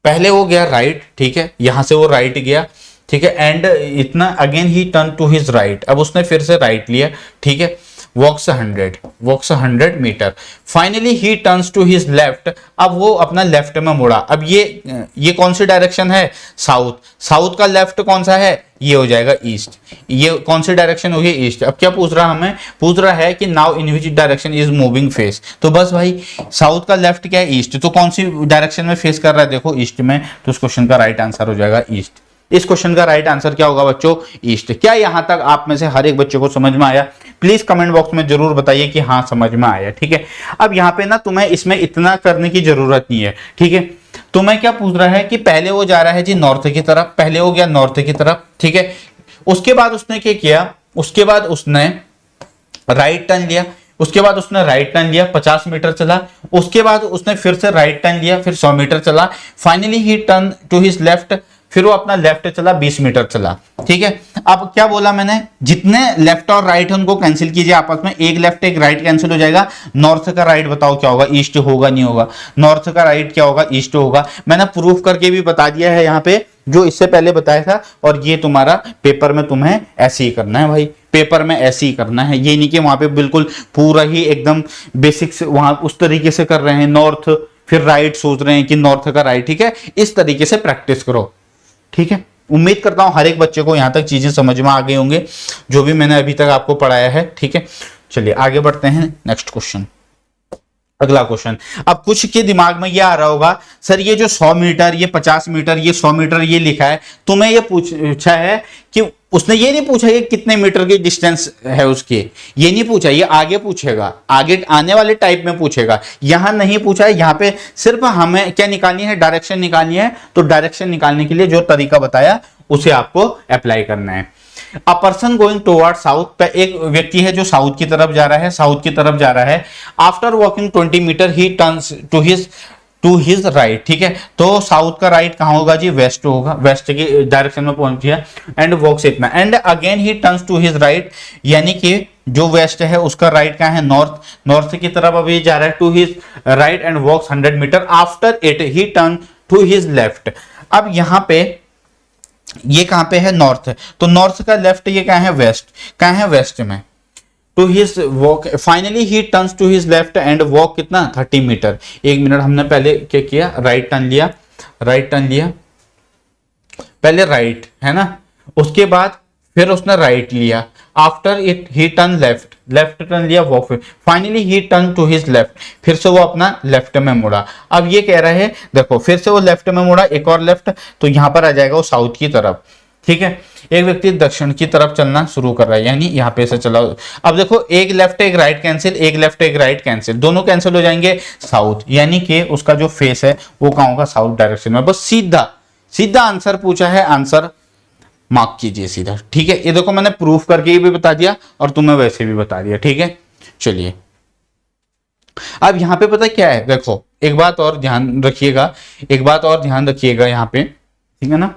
पहले वो गया राइट, ठीक है, यहां से वो राइट गया, ठीक है, एंड इतना again he turn to his right, अब उसने फिर से राइट लिया, ठीक है, walks 100 metre, finally he turns to his left, अब वो अपना लेफ्ट में मुड़ा। अब ये कौन सी डायरेक्शन है, साउथ, साउथ का लेफ्ट कौन सा है, ये हो जाएगा ईस्ट, ये कौन सी डायरेक्शन होगी, ईस्ट। अब क्या पूछ रहा हमें, पूछ रहा है कि now in which direction is moving face, तो बस भाई साउथ का लेफ्ट क्या है, ईस्ट, तो कौन सी डायरेक्शन में फेस कर रहा है, देखो ईस्ट में, तो उस क्वेश्चन का राइट आंसर हो जाएगा ईस्ट। इस क्वेश्चन का राइट आंसर क्या होगा बच्चों, ईस्ट। क्या यहां तक आप में से हर एक बच्चे को समझ में आया, प्लीज कमेंट बॉक्स में जरूर बताइए कि हाँ समझ में आया, ठीक है। अब यहाँ पे ना तुम्हें इसमें इतना करने की जरूरत नहीं है, ठीक है। तुम्हें क्या पूछ रहा है कि पहले वो जा रहा है जी नॉर्थ की तरफ, पहले हो गया नॉर्थ की तरफ, ठीक है। उसके बाद उसने क्या किया, उसके बाद उसने राइट टर्न लिया, उसके बाद उसने राइट टर्न लिया, 50 मीटर चला, उसके बाद उसने फिर से राइट टर्न लिया, फिर 100 मीटर चला, finally he turn to his left, फिर वो अपना लेफ्ट चला, 20 मीटर चला, ठीक है। अब क्या बोला मैंने, जितने लेफ्ट और राइट है उनको कैंसिल कीजिए आपस में, एक लेफ्ट एक राइट कैंसिल हो जाएगा। नॉर्थ का राइट बताओ क्या होगा, ईस्ट होगा, नहीं होगा, नॉर्थ का राइट क्या होगा, ईस्ट होगा। मैंने प्रूफ करके भी बता दिया है यहाँ पे, जो इससे पहले बताया था, और ये तुम्हारा पेपर में तुम्हें ऐसे ही करना है भाई, पेपर में ऐसे ही करना है, ये नहीं कि वहां पे बिल्कुल पूरा ही एकदम बेसिक्स वहां उस तरीके से कर रहे हैं, नॉर्थ फिर राइट सोच रहे हैं कि नॉर्थ का राइट, ठीक है। इस तरीके से प्रैक्टिस करो, ठीक है। उम्मीद करता हूं हर एक बच्चे को यहां तक चीजें समझ में आ गई होंगे, जो भी मैंने अभी तक आपको पढ़ाया है, ठीक है। चलिए आगे बढ़ते हैं, नेक्स्ट क्वेश्चन। अगला क्वेश्चन, अब कुछ के दिमाग में ये आ रहा होगा, सर ये जो 100 मीटर, ये 50 मीटर, ये 100 मीटर ये लिखा है, तुम्हें ये पूछा है कि उसने ये नहीं पूछा कि कितने मीटर की डिस्टेंस है उसकी, ये नहीं पूछा, ये आगे पूछेगा, आगे आने वाले टाइप में पूछेगा, यहां नहीं पूछा है। यहाँ पे सिर्फ हमें क्या निकालनी है, डायरेक्शन निकालनी है। तो डायरेक्शन निकालने के लिए जो तरीका बताया उसे आपको अप्लाई करना है। A person going toward south, एक व्यक्ति है जो साउथ की तरफ जा रहा है, साउथ की तरफ जा रहा है। After walking 20 metre he turns to his right, ठीक है। तो साउथ का राइट कहां होगा जी, वेस्ट होगा, वेस्ट की डायरेक्शन में पहुंच गया। एंड वॉक्स इतना, and again he turns to his right, यानी कि जो वेस्ट है उसका राइट कहां है, नॉर्थ, नॉर्थ की तरफ अभी जा रहा है, to his right and walks 100 metre. After it he turn to his left. अब यहां पे ये कहां पे है, नॉर्थ है, तो नॉर्थ का लेफ्ट ये कहां है, वेस्ट, कहां है, वेस्ट में। To his walk, finally he turns to his left and walk कितना, 30 मीटर। 1 मिनट, हमने पहले क्या किया, राइट टर्न लिया, राइट टर्न लिया, पहले राइट है ना, उसके बाद फिर उसने राइट लिया। After it he turn left, left turn लिया, walk, finally he turn to his left, फिर से वो अपना लेफ्ट में मुड़ा। अब ये कह रहा है, देखो फिर से वो लेफ्ट में मुड़ा, एक और लेफ्ट, तो यहां पर आ जाएगा वो साउथ की तरफ, ठीक है। एक व्यक्ति दक्षिण की तरफ चलना शुरू कर रहा है, यानी यहाँ पे से चला। अब देखो एक लेफ्ट एक राइट कैंसिल, एक लेफ्ट एक राइट कैंसिल, दोनों कैंसिल हो जाएंगे, साउथ, यानी कि उसका जो फेस है वो कहां होगा, साउथ डायरेक्शन में। बस सीधा सीधा आंसर पूछा है, आंसर मार्क कीजिए सीधा, ठीक है। ये देखो मैंने प्रूफ करके भी बता दिया और तुम्हें वैसे भी बता दिया, ठीक है। चलिए अब यहां पे पता क्या है, देखो एक बात और ध्यान रखिएगा, एक बात और ध्यान रखिएगा यहां पे, ठीक है ना।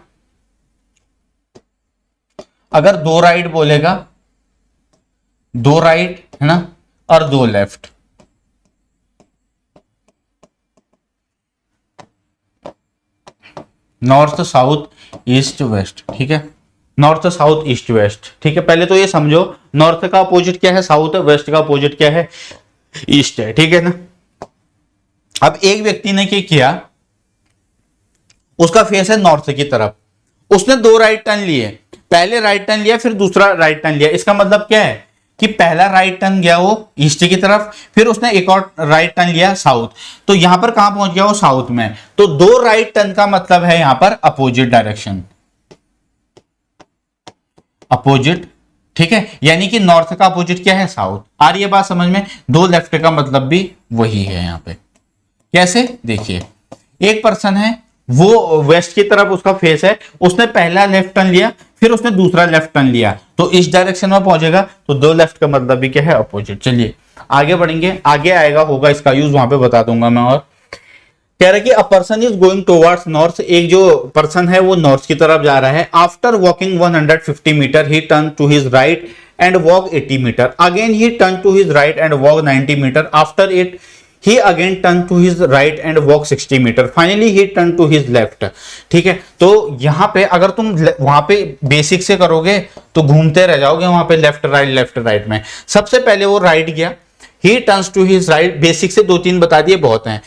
अगर 2 राइट बोलेगा, 2 राइट है ना और 2 left, north south east west, ठीक है, नॉर्थ साउथ ईस्ट वेस्ट, ठीक है। पहले तो ये समझो नॉर्थ का अपोजिट क्या है, साउथ है, वेस्ट का अपोजिट क्या है, ईस्ट है, ठीक है ना। अब एक व्यक्ति ने क्या किया, उसका फेस है नॉर्थ की तरफ, उसने 2 राइट टर्न लिए, पहले राइट टर्न लिया फिर दूसरा राइट टर्न लिया। इसका मतलब क्या है कि पहला राइट टर्न गया वो ईस्ट की तरफ, फिर उसने एक और राइट टर्न लिया साउथ, तो यहां पर कहां पहुंच गया वो, साउथ में। तो 2 राइट टर्न का मतलब है यहां पर अपोजिट डायरेक्शन, अपोजिट, ठीक है। यानी कि नॉर्थ का अपोजिट क्या है, साउथ। आ रही है बात समझ में। 2 लेफ्ट का मतलब भी वही है यहां पे। कैसे, देखिए एक पर्सन है वो वेस्ट की तरफ उसका फेस है, उसने पहला लेफ्ट टर्न लिया फिर उसने दूसरा लेफ्ट टर्न लिया, तो इस डायरेक्शन में पहुंचेगा, तो 2 लेफ्ट का मतलब भी क्या है, अपोजिट। चलिए आगे बढ़ेंगे, आगे आएगा होगा इसका यूज, वहां पे बता दूंगा मैं। और कह रहा है कि a person is going towards north, एक जो पर्सन है वो नॉर्थ की तरफ जा रहा है। After walking 150 metre he turn to his right and walk 80 metre, again he turn to his right and walk 90 metre. After it he again turned to his right and walk 60 metre, finally he turned to his left, ठीक है। तो यहां पे अगर तुम वहां पे basic से करोगे तो घूमते रह जाओगे वहां पे, लेफ्ट राइट में। सबसे पहले वो राइट गया, he turns to his right, basic से 2-3 बता दिए बहुत हैं,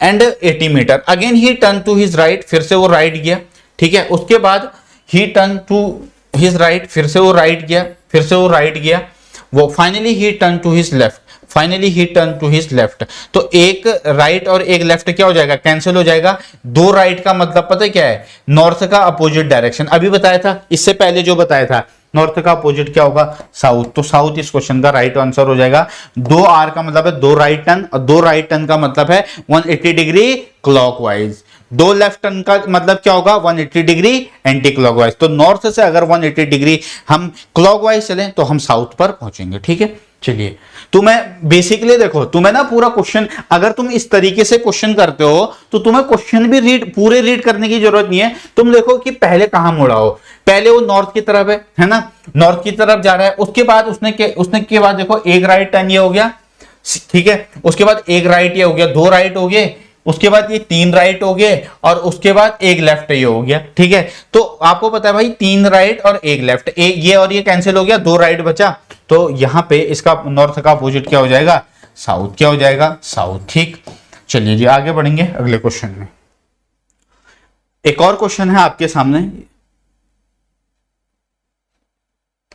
and 80 metre, again he turn to his right, फिर से वो राइट गया, ठीक है। उसके बाद ही टर्न टू हिज राइट, फिर से वो राइट गया, फिर से वो राइट गया, वो finally he turn to his left, finally he turn to his left. तो एक राइट और एक लेफ्ट क्या हो जाएगा, कैंसिल हो जाएगा। 2 राइट का मतलब पता है क्या है, नॉर्थ का अपोजिट डायरेक्शन, अभी बताया था, इससे पहले जो बताया था, नॉर्थ का अपोजिट क्या होगा, साउथ, तो साउथ इस क्वेश्चन का राइट आंसर हो जाएगा। 2 आर का मतलब है 2 राइट टर्न, और 2 राइट टर्न का मतलब है 180 डिग्री क्लॉकवाइज। 2 लेफ्ट टर्न का मतलब क्या होगा, 180 डिग्री एंटी क्लॉकवाइज। तो नॉर्थ से अगर 180 डिग्री हम क्लॉकवाइज चलें तो हम साउथ पर पहुंचेंगे, ठीक है। चलिए तुम्हें बेसिकली देखो, तुम्हें ना पूरा क्वेश्चन, अगर तुम इस तरीके से क्वेश्चन करते हो तो तुम्हें क्वेश्चन भी पूरे रीड करने की जरूरत नहीं है। तुम देखो कि पहले कहां मुड़ा हो, पहले वो नॉर्थ की तरफ है ना, नॉर्थ की तरफ जा रहा है। उसके बाद उसने के बाद देखो एक राइट टर्न ये हो गया, ठीक है। उसके बाद एक राइट ये हो गया, 2 राइट हो गए, उसके बाद ये 3 राइट हो गए, और उसके बाद एक लेफ्ट ये हो गया, ठीक है। तो आपको पता है भाई 3 राइट और एक लेफ्ट, ये और ये कैंसिल हो गया, 2 राइट बचा। तो यहां पे इसका नॉर्थ का अपोजिट क्या हो जाएगा, साउथ, क्या हो जाएगा, साउथ, ठीक। चलिए जी आगे बढ़ेंगे अगले क्वेश्चन में। एक और क्वेश्चन है आपके सामने,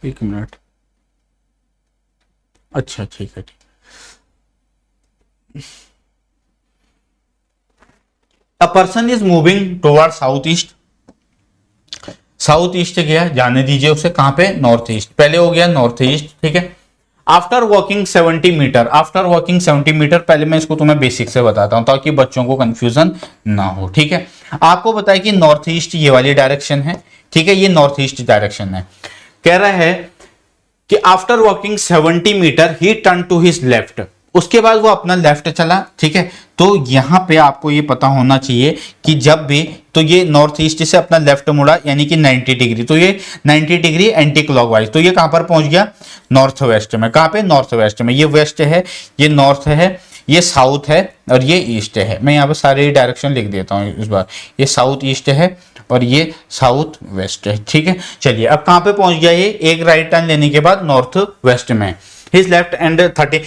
1 मिनट, अच्छा ठीक है, ठीक। A person is moving toward south east, south east गया, जाने दीजिए उसे, कहां पे, नॉर्थ ईस्ट, पहले हो गया नॉर्थ ईस्ट, ठीक है। After walking 70 metre, after walking 70 metre, पहले मैं इसको तुम्हें बेसिक से बताता हूं ताकि बच्चों को कंफ्यूजन ना हो, ठीक है। आपको बताया कि नॉर्थ ईस्ट ये वाली डायरेक्शन है, ठीक है, ये नॉर्थ ईस्ट डायरेक्शन है। कह रहा है कि after walking 70 metre he turn to his left, उसके बाद वो अपना लेफ्ट चला, ठीक है। तो यहां पे आपको ये पता होना चाहिए कि जब भी, तो ये नॉर्थ ईस्ट से अपना लेफ्ट मुड़ा यानी कि 90 डिग्री, तो ये 90 डिग्री एंटी क्लॉकवाइज, तो ये कहां पर पहुंच गया, नॉर्थ वेस्ट में। कहां पे, नॉर्थ वेस्ट में। ये वेस्ट है, ये नॉर्थ है, ये साउथ है और ये ईस्ट है। मैं यहाँ पे सारे डायरेक्शन लिख देता हूँ इस बार, ये साउथ ईस्ट है और ये साउथ वेस्ट है, ठीक है। चलिए अब कहां पे पहुंच गया ये, एक राइट टर्न लेने के बाद नॉर्थ वेस्ट में। His left and 30,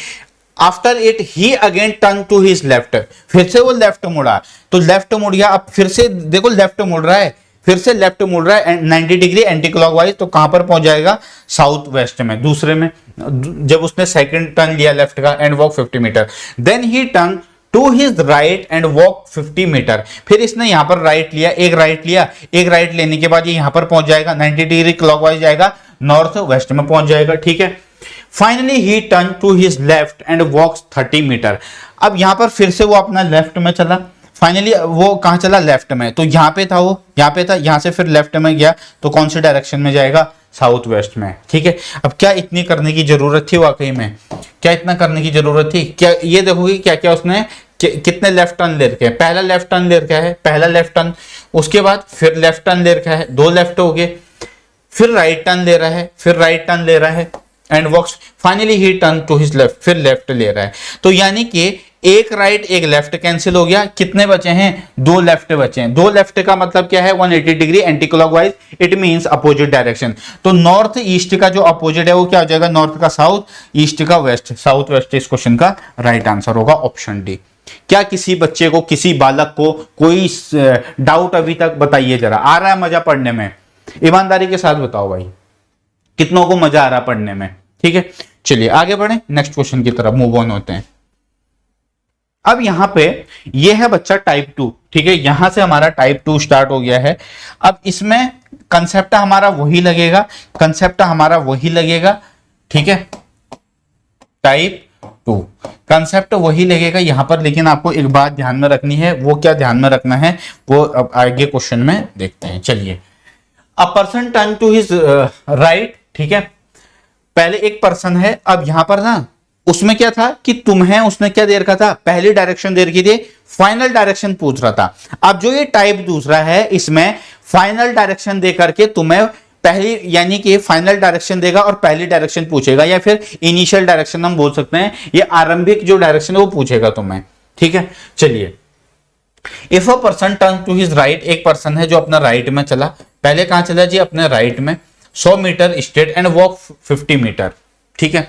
after it he again turn to his left, फिर से वो लेफ्ट मुड़ा, तो लेफ्ट मुड़ गया, अब फिर से देखो लेफ्ट मुड़ रहा है, फिर से लेफ्ट मुड़ रहा है 90 डिग्री एंटी क्लॉकवाइज, तो कहां पर पहुंच जाएगा, साउथ वेस्ट में, दूसरे में, जब उसने सेकंड टर्न लिया लेफ्ट का, and walk 50 metre. Then he turn to his right and walk 50 metre, फिर इसने यहां पर राइट लिया, एक राइट लिया, एक राइट लेने के बाद ये यहां पर पहुंच जाएगा 90 डिग्री क्लॉकवाइज जाएगा, नॉर्थ वेस्ट में पहुंच जाएगा, ठीक है। Finally he turn to his left and walks 30 metre, अब यहां पर फिर से वो अपना लेफ्ट में चला, फाइनली वो कहां चला, लेफ्ट में, तो यहां पे था वो, यहां पे था, यहां से फिर लेफ्ट में गया, तो कौन सी डायरेक्शन में जाएगा, साउथ वेस्ट में, ठीक है। अब क्या इतनी करने की जरूरत थी, वाकई में क्या इतना करने की जरूरत थी, क्या ये देखोगे क्या क्या उसने कितने लेफ्ट टर्न ले रखे हैं, पहला लेफ्ट टर्न ले रखा है, पहला लेफ्ट टर्न, उसके बाद फिर लेफ्ट टर्न ले रखा है, दो लेफ्ट हो गए, फिर राइट टर्न ले रहा है, फिर राइट टर्न ले रहा है and walks, finally he turn to his left, फिर लेफ्ट ले रहा है, तो यानी कि एक राइट एक लेफ्ट कैंसिल हो गया, कितने बचे हैं, दो लेफ्ट बचे हैं। दो लेफ्ट का मतलब क्या है, 180 degree anti clockwise, it means opposite direction. तो नॉर्थ ईस्ट का जो अपोजिट है वो क्या हो जाएगा, नॉर्थ का साउथ, ईस्ट का वेस्ट, साउथ वेस्ट इस क्वेश्चन का राइट आंसर होगा ऑप्शन डी। क्या किसी बच्चे को, किसी बालक को कोई डाउट अभी तक, बताइए जरा, आ रहा है मजा पढ़ने में, ईमानदारी के साथ बताओ भाई, कितनों को मजा आ रहा पढ़ने में, ठीक है। चलिए आगे बढ़े, नेक्स्ट क्वेश्चन की तरफ मूव ऑन होते हैं। अब यहां पे ये है बच्चा टाइप 2, ठीक है, यहां से हमारा टाइप 2 स्टार्ट हो गया है। अब इसमें कंसेप्ट हमारा वही लगेगा, कंसेप्ट हमारा वही लगेगा, ठीक है, टाइप 2 कंसेप्ट वही लगेगा यहां पर, लेकिन आपको एक बात ध्यान में रखनी है, वो क्या ध्यान में रखना है वो अब आगे क्वेश्चन में देखते हैं। चलिए, a person turn to his right, ठीक है, पहले एक पर्सन है, अब यहां पर ना उसमें क्या था कि तुम्हें उसने क्या दे रखा था, पहली डायरेक्शन दे रखी थी, फाइनल डायरेक्शन पूछ रहा था। अब जो ये टाइप दूसरा है इसमें फाइनल डायरेक्शन दे करके तुम्हें पहली यानी कि फाइनल डायरेक्शन देगा और पहली डायरेक्शन पूछेगा, या फिर इनिशियल डायरेक्शन हम बोल सकते हैं, ये आरंभिक जो डायरेक्शन है वो पूछेगा तुम्हें, ठीक है। चलिए, if a person turn to his right, एक पर्सन है जो अपना राइट में चला, पहले कहां चला जी, अपने राइट में 100 metre straight and walk 50 metre, ठीक है,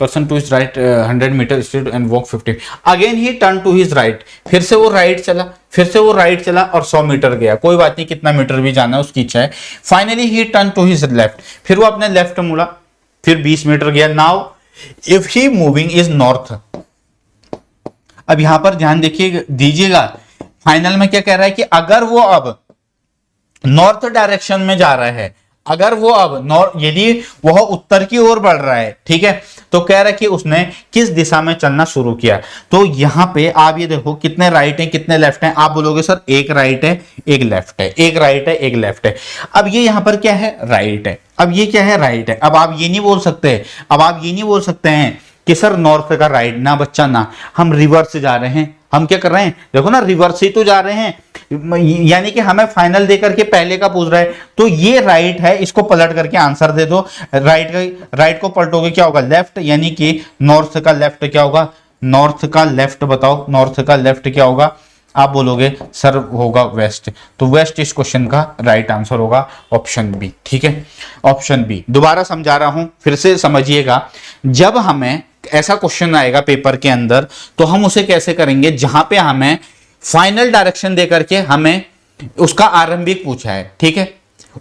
person to his right 100 metre straight and walk 50, again he turn to his right, फिर से वो राइट चला, फिर से वो राइट चला और 100 मीटर गया, कोई बात नहीं, कितना मीटर भी जाना है उसकी इच्छा है। Finally he turn to his left, फिर वो अपने लेफ्ट मुड़ा, फिर 20 मीटर गया। Now if he moving is north, अब यहां पर ध्यान देखिए दीजिएगा, फाइनल में क्या कह रहा है कि अगर वो अब नॉर्थ डायरेक्शन में जा रहा है, अगर वो अब यदि वह उत्तर की ओर बढ़ रहा है, ठीक है, तो कह रहा है कि उसने किस दिशा में चलना शुरू किया। तो यहां पे आप ये देखो कितने राइट हैं कितने लेफ्ट हैं, आप बोलोगे सर एक राइट है एक लेफ्ट है, एक राइट है एक लेफ्ट है। अब ये यहां पर क्या है, राइट है, अब ये क्या है, राइट है। अब आप ये नहीं बोल सकते, अब आप ये नहीं बोल सकते हैं कि सर नॉर्थ का राइट, ना बच्चा ना, हम रिवर्स जा रहे हैं, हम क्या कर रहे हैं, देखो ना रिवर्स ही तो जा रहे हैं, यानी कि हमें फाइनल देकर के पहले का पूछ रहा है, तो ये राइट है, इसको पलट करके आंसर दे दो। राइट को पलटोगे क्या होगा, लेफ्ट, यानी कि नॉर्थ का लेफ्ट क्या होगा, नॉर्थ का लेफ्ट बताओ, नॉर्थ का लेफ्ट क्या होगा, आप बोलोगे सर होगा वेस्ट, तो वेस्ट इस क्वेश्चन का राइट आंसर होगा ऑप्शन बी, ठीक है, ऑप्शन बी। दोबारा समझा रहा हूं, फिर से समझिएगा, जब हमें ऐसा क्वेश्चन आएगा पेपर के अंदर तो हम उसे कैसे करेंगे, जहां पे हमें फाइनल डायरेक्शन देकर के हमें उसका आरंभिक पूछा है, ठीक है,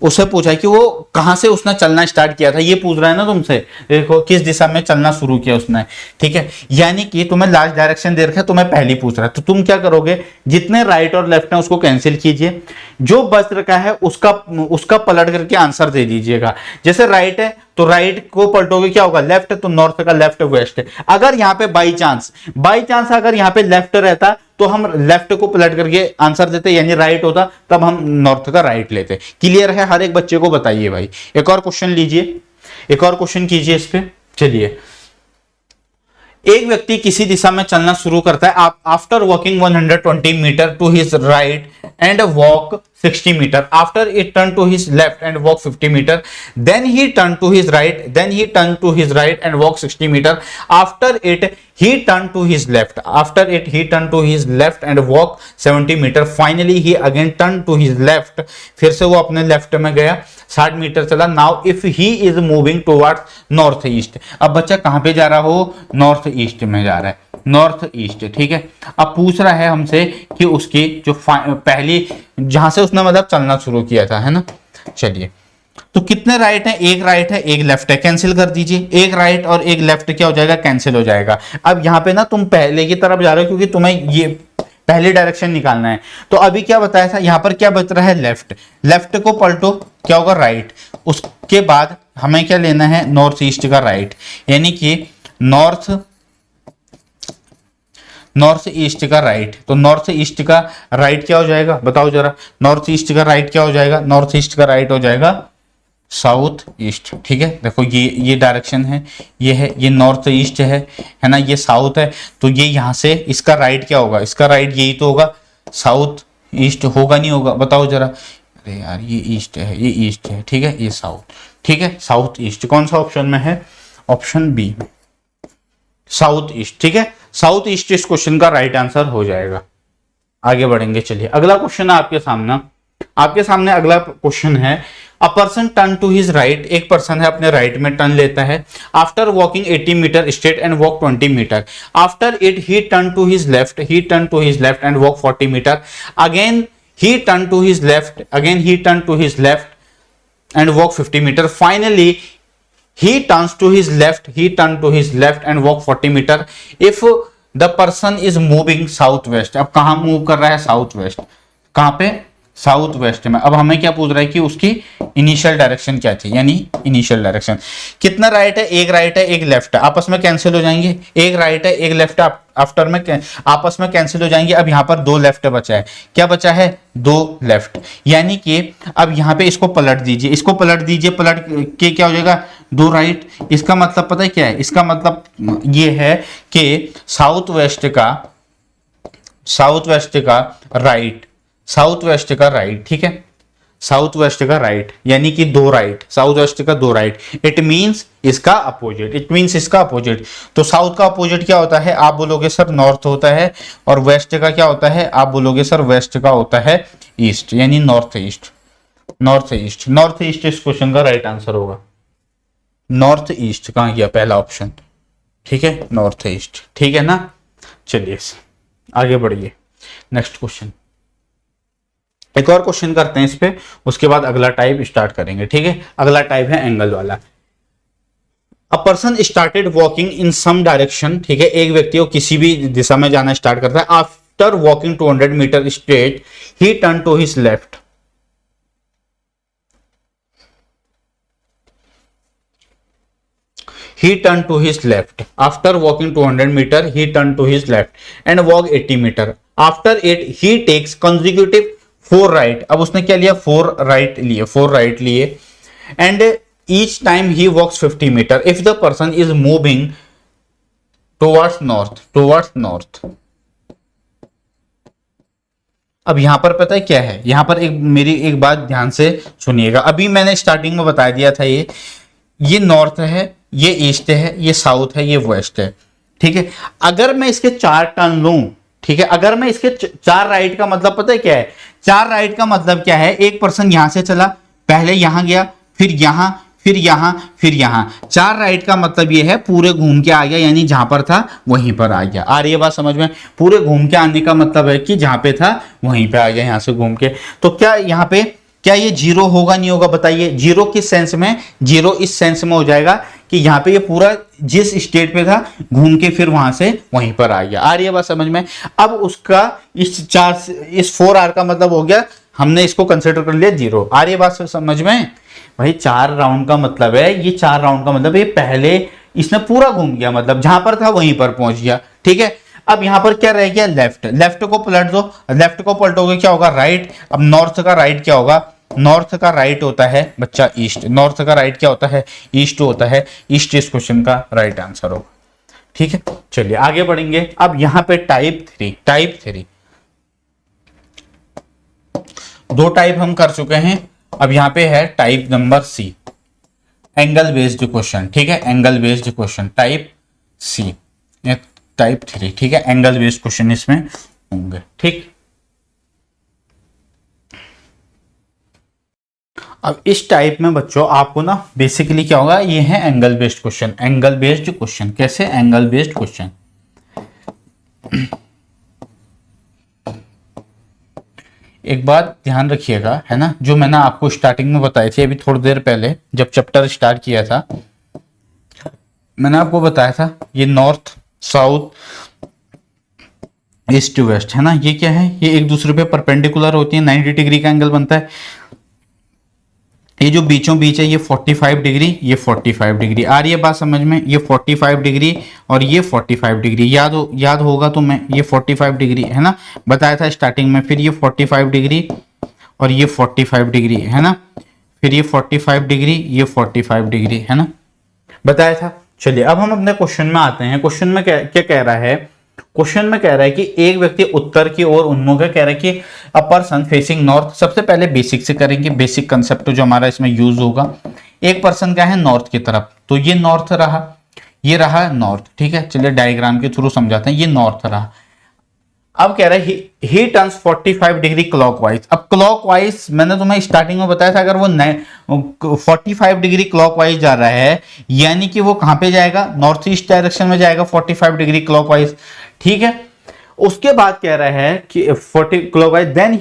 उससे पूछा है कि वो कहां से उसने चलना स्टार्ट किया था, ये पूछ रहा है ना तुमसे, देखो किस दिशा में चलना शुरू किया उसने, ठीक है। यानी कि तुम्हें लास्ट डायरेक्शन दे रखा है, तुम्हें पहली पूछ रहा है, तो तुम क्या करोगे, जितने राइट और लेफ्ट है उसको कैंसिल कीजिए, जो बच रखा है उसका उसका पलट करके आंसर दे दीजिएगा। जैसे राइट है तो राइट को पलटोगे क्या होगा, लेफ्ट है तो नॉर्थ का लेफ्ट वेस्ट है। अगर यहाँ पे बाई चांस अगर यहाँ पे लेफ्ट रहता तो हम लेफ्ट को पलट करके आंसर देते, यानी राइट होता, तब हम नॉर्थ का राइट लेते। क्लियर है, हर एक बच्चे को बताइए भाई। एक और क्वेश्चन लीजिए, एक और क्वेश्चन कीजिए इस पे। चलिए, एक व्यक्ति किसी दिशा में चलना शुरू करता है, after walking 120 metre to his right and walk 60 metre, after it turn to his left and walk 50 metre, then he turn to his right, then he turn to his right and walk 60 metre, after it he turned to his left, after it he turned to his left and walk 70 metre, finally he again turned to his left, फिर से वो अपने left में गया 60 metre चला। now if he is moving towards north east, अब बच्चा कहां पे जा रहा हो, नॉर्थ ईस्ट में जा रहा है, नॉर्थ ईस्ट, ठीक है। अब पूछ रहा है हमसे कि उसकी जो पहली जहां से उसने मतलब चलना शुरू किया था, है ना। चलिए, तो कितने राइट है, एक राइट है एक लेफ्ट है, कैंसिल कर दीजिए, एक राइट और एक लेफ्ट क्या हो जाएगा, कैंसिल हो जाएगा। अब यहाँ पे ना तुम पहले की तरफ जा रहे हो क्योंकि तुम्हें ये पहली डायरेक्शन निकालना है। तो अभी क्या बताया था, यहाँ पर क्या बच रहा है, लेफ्ट, लेफ्ट को पलटो क्या होगा, राइट। उसके बाद हमें क्या लेना है, नॉर्थ ईस्ट का राइट, यानी कि नॉर्थ ईस्ट का राइट। तो नॉर्थ ईस्ट का राइट क्या हो जाएगा, बताओ जरा, नॉर्थ ईस्ट का राइट क्या हो जाएगा, नॉर्थ ईस्ट का राइट हो जाएगा साउथ ईस्ट, ठीक है। देखो ये डायरेक्शन है, ये है, ये नॉर्थ ईस्ट है ना, ये साउथ है, तो ये यहां से इसका राइट क्या होगा, इसका राइट यही तो होगा, साउथ ईस्ट होगा नहीं होगा, बताओ जरा। अरे यार ये ईस्ट है, ये ईस्ट है, ठीक है, ये साउथ, ठीक है, साउथ ईस्ट कौन सा ऑप्शन में है, ऑप्शन बी, साउथ ईस्ट, ठीक है। साउथ ईस्ट इस क्वेश्चन का राइट आंसर हो जाएगा। आगे बढ़ेंगे, चलिए अगला क्वेश्चन है आपके सामने अगला क्वेश्चन है, a person turn to his right, एक पर्सन है अपने राइट में टर्न लेता है, after walking 80 metre straight and walk 20 metre, after it he turn to his left and walk 40 metre, again he turn to his left, and walk 50 metre, finally he turns to his left and walk 40 meter if the person is moving south west। अब कहां move कर रहा है, south west, कहां पे, south west में। अब हमें क्या पूछ रहा है कि उसकी इनिशियल डायरेक्शन क्या थी, यानी इनिशियल डायरेक्शन। कितना राइट है, एक लेफ्ट है, आपस में कैंसिल हो जाएंगे, एक राइट है एक लेफ्ट है, आफ्टर में आपस में कैंसिल हो जाएंगे। अब यहाँ पर दो लेफ्ट बचा है, क्या बचा है, दो लेफ्ट, यानी कि अब यहाँ पे इसको पलट दीजिए, पलट के क्या हो जाएगा, दो राइट। इसका मतलब पता है क्या है, इसका मतलब ये है कि साउथ वेस्ट का राइट, ठीक है, साउथ वेस्ट का राइट, यानी कि दो राइट, साउथ वेस्ट का दो राइट, इट मींस इसका अपोजिट। तो साउथ का अपोजिट क्या होता है, आप बोलोगे सर नॉर्थ होता है, और वेस्ट का क्या होता है, आप बोलोगे सर वेस्ट का होता है ईस्ट, यानी नॉर्थ ईस्ट इस क्वेश्चन का राइट आंसर होगा। नॉर्थ ईस्ट कहां गया, पहला ऑप्शन, ठीक है, नॉर्थ ईस्ट, ठीक है ना। चलिए आगे बढ़िए, नेक्स्ट क्वेश्चन, एक और क्वेश्चन करते हैं इस पे, उसके बाद अगला टाइप स्टार्ट करेंगे, ठीक है। अगला टाइप है एंगल वाला। A person started walking in some direction, ठीक है, एक व्यक्ति को किसी भी दिशा में जाना स्टार्ट करता है, after walking 200 metre straight he turn to his left, after walking 200 meter he turned to his left and walk 80 meter, after it he takes consecutive 4 right, अब उसने क्या लिया, 4 राइट लिए, and each time he walks 50 meter if the person is moving towards north। अब यहां पर पता है क्या है, यहां पर मेरी एक बात ध्यान से सुनिएगा, अभी मैंने स्टार्टिंग में बता दिया था, ये नॉर्थ है, ये ईस्ट है, ये साउथ है, ये वेस्ट है, ठीक है। अगर मैं इसके 4 टर्न लूं, ठीक है, अगर मैं इसके 4 राइट का मतलब पता है क्या है, 4 राइट का मतलब क्या है, एक पर्सन यहां से चला, पहले यहां गया, फिर यहां, फिर यहां, फिर यहां, 4 राइट का मतलब ये है पूरे घूम के आ गया, यानी जहां पर था वहीं पर आ गया। आ रही है बात समझ में, पूरे घूम के आने का मतलब है कि जहां पे था वहीं पे आ गया, यहां से घूम के। तो क्या यहां पे क्या ये जीरो होगा नहीं होगा बताइए? जीरो किस सेंस में? जीरो इस सेंस में हो जाएगा कि यहाँ पे ये पूरा जिस स्टेट पे था घूम के फिर वहां से वहीं पर आ गया। आ रही है बात समझ में? अब उसका इस 4R का मतलब हो गया, हमने इसको कंसिडर कर लिया जीरो। आ रही है बात समझ में? भाई 4 राउंड का मतलब है, ये 4 राउंड का मतलब ये पहले इसने पूरा घूम गया, मतलब जहां पर था वहीं पर पहुंच गया। ठीक है, अब यहां पर क्या रह गया? लेफ्ट। लेफ्ट को पलट दो, लेफ्ट को पलटोगे क्या होगा? राइट। अब नॉर्थ का राइट क्या होगा? नॉर्थ का राइट होता है बच्चा ईस्ट। नॉर्थ का राइट क्या होता है? ईस्ट होता है। ईस्ट इस क्वेश्चन का राइट आंसर होगा। ठीक है, चलिए आगे बढ़ेंगे। अब यहां पे टाइप 3 दो टाइप हम कर चुके हैं। अब यहां पे है type number C, angle based question. ठीक है, angle based question type C, type 3। ठीक है, एंगल बेस्ड क्वेश्चन इसमें होंगे। ठीक, अब इस टाइप में बच्चों आपको ना बेसिकली क्या होगा? ये है angle based question. Angle based question कैसे? एंगल बेस्ड क्वेश्चन एक बात ध्यान रखिएगा, है ना, जो मैंने आपको स्टार्टिंग में बताई थी अभी थोड़ी देर पहले जब चैप्टर स्टार्ट किया था, मैंने आपको बताया था ये नॉर्थ साउथ ईस्ट वेस्ट, है ना, ये क्या है? ये एक दूसरे पे परपेंडिकुलर होती है, 90 डिग्री का एंगल बनता है। ये जो बीचों बीच है ये 45 डिग्री, ये 45 डिग्री। आ रही है बात समझ में? ये 45 डिग्री और ये 45 डिग्री। याद होगा तो मैं ये 45 डिग्री है ना बताया था स्टार्टिंग में। फिर ये 45 डिग्री और ये 45 डिग्री है ना, फिर ये 45 डिग्री, ये 45 डिग्री है ना, बताया था। चलिए अब हम अपने क्वेश्चन में आते हैं। क्वेश्चन में क्या कह रहा है? क्वेश्चन में कह रहा है कि एक व्यक्ति उत्तर की ओर उन्मुख है। कह रहा है कि अ पर्सन फेसिंग नॉर्थ। सबसे पहले बेसिक से करेंगे, बेसिक कंसेप्ट जो हमारा इसमें यूज होगा। एक पर्सन क्या है? नॉर्थ की तरफ, तो ये नॉर्थ रहा, ये रहा नॉर्थ। ठीक है, चलिए डायग्राम के थ्रू समझाते हैं। ये नॉर्थ रहा। अब कह रहा है ही टर्न्स 45 डिग्री क्लॉकवाइज। अब क्लॉकवाइज मैंने तुम्हें स्टार्टिंग में बताया था, अगर वो 45 डिग्री क्लॉकवाइज जा रहा है यानी कि वो कहां पे जाएगा? नॉर्थ ईस्ट डायरेक्शन में जाएगा 45 डिग्री क्लॉकवाइज। ठीक है, उसके बाद कह रहा है कि 40 clockwise, then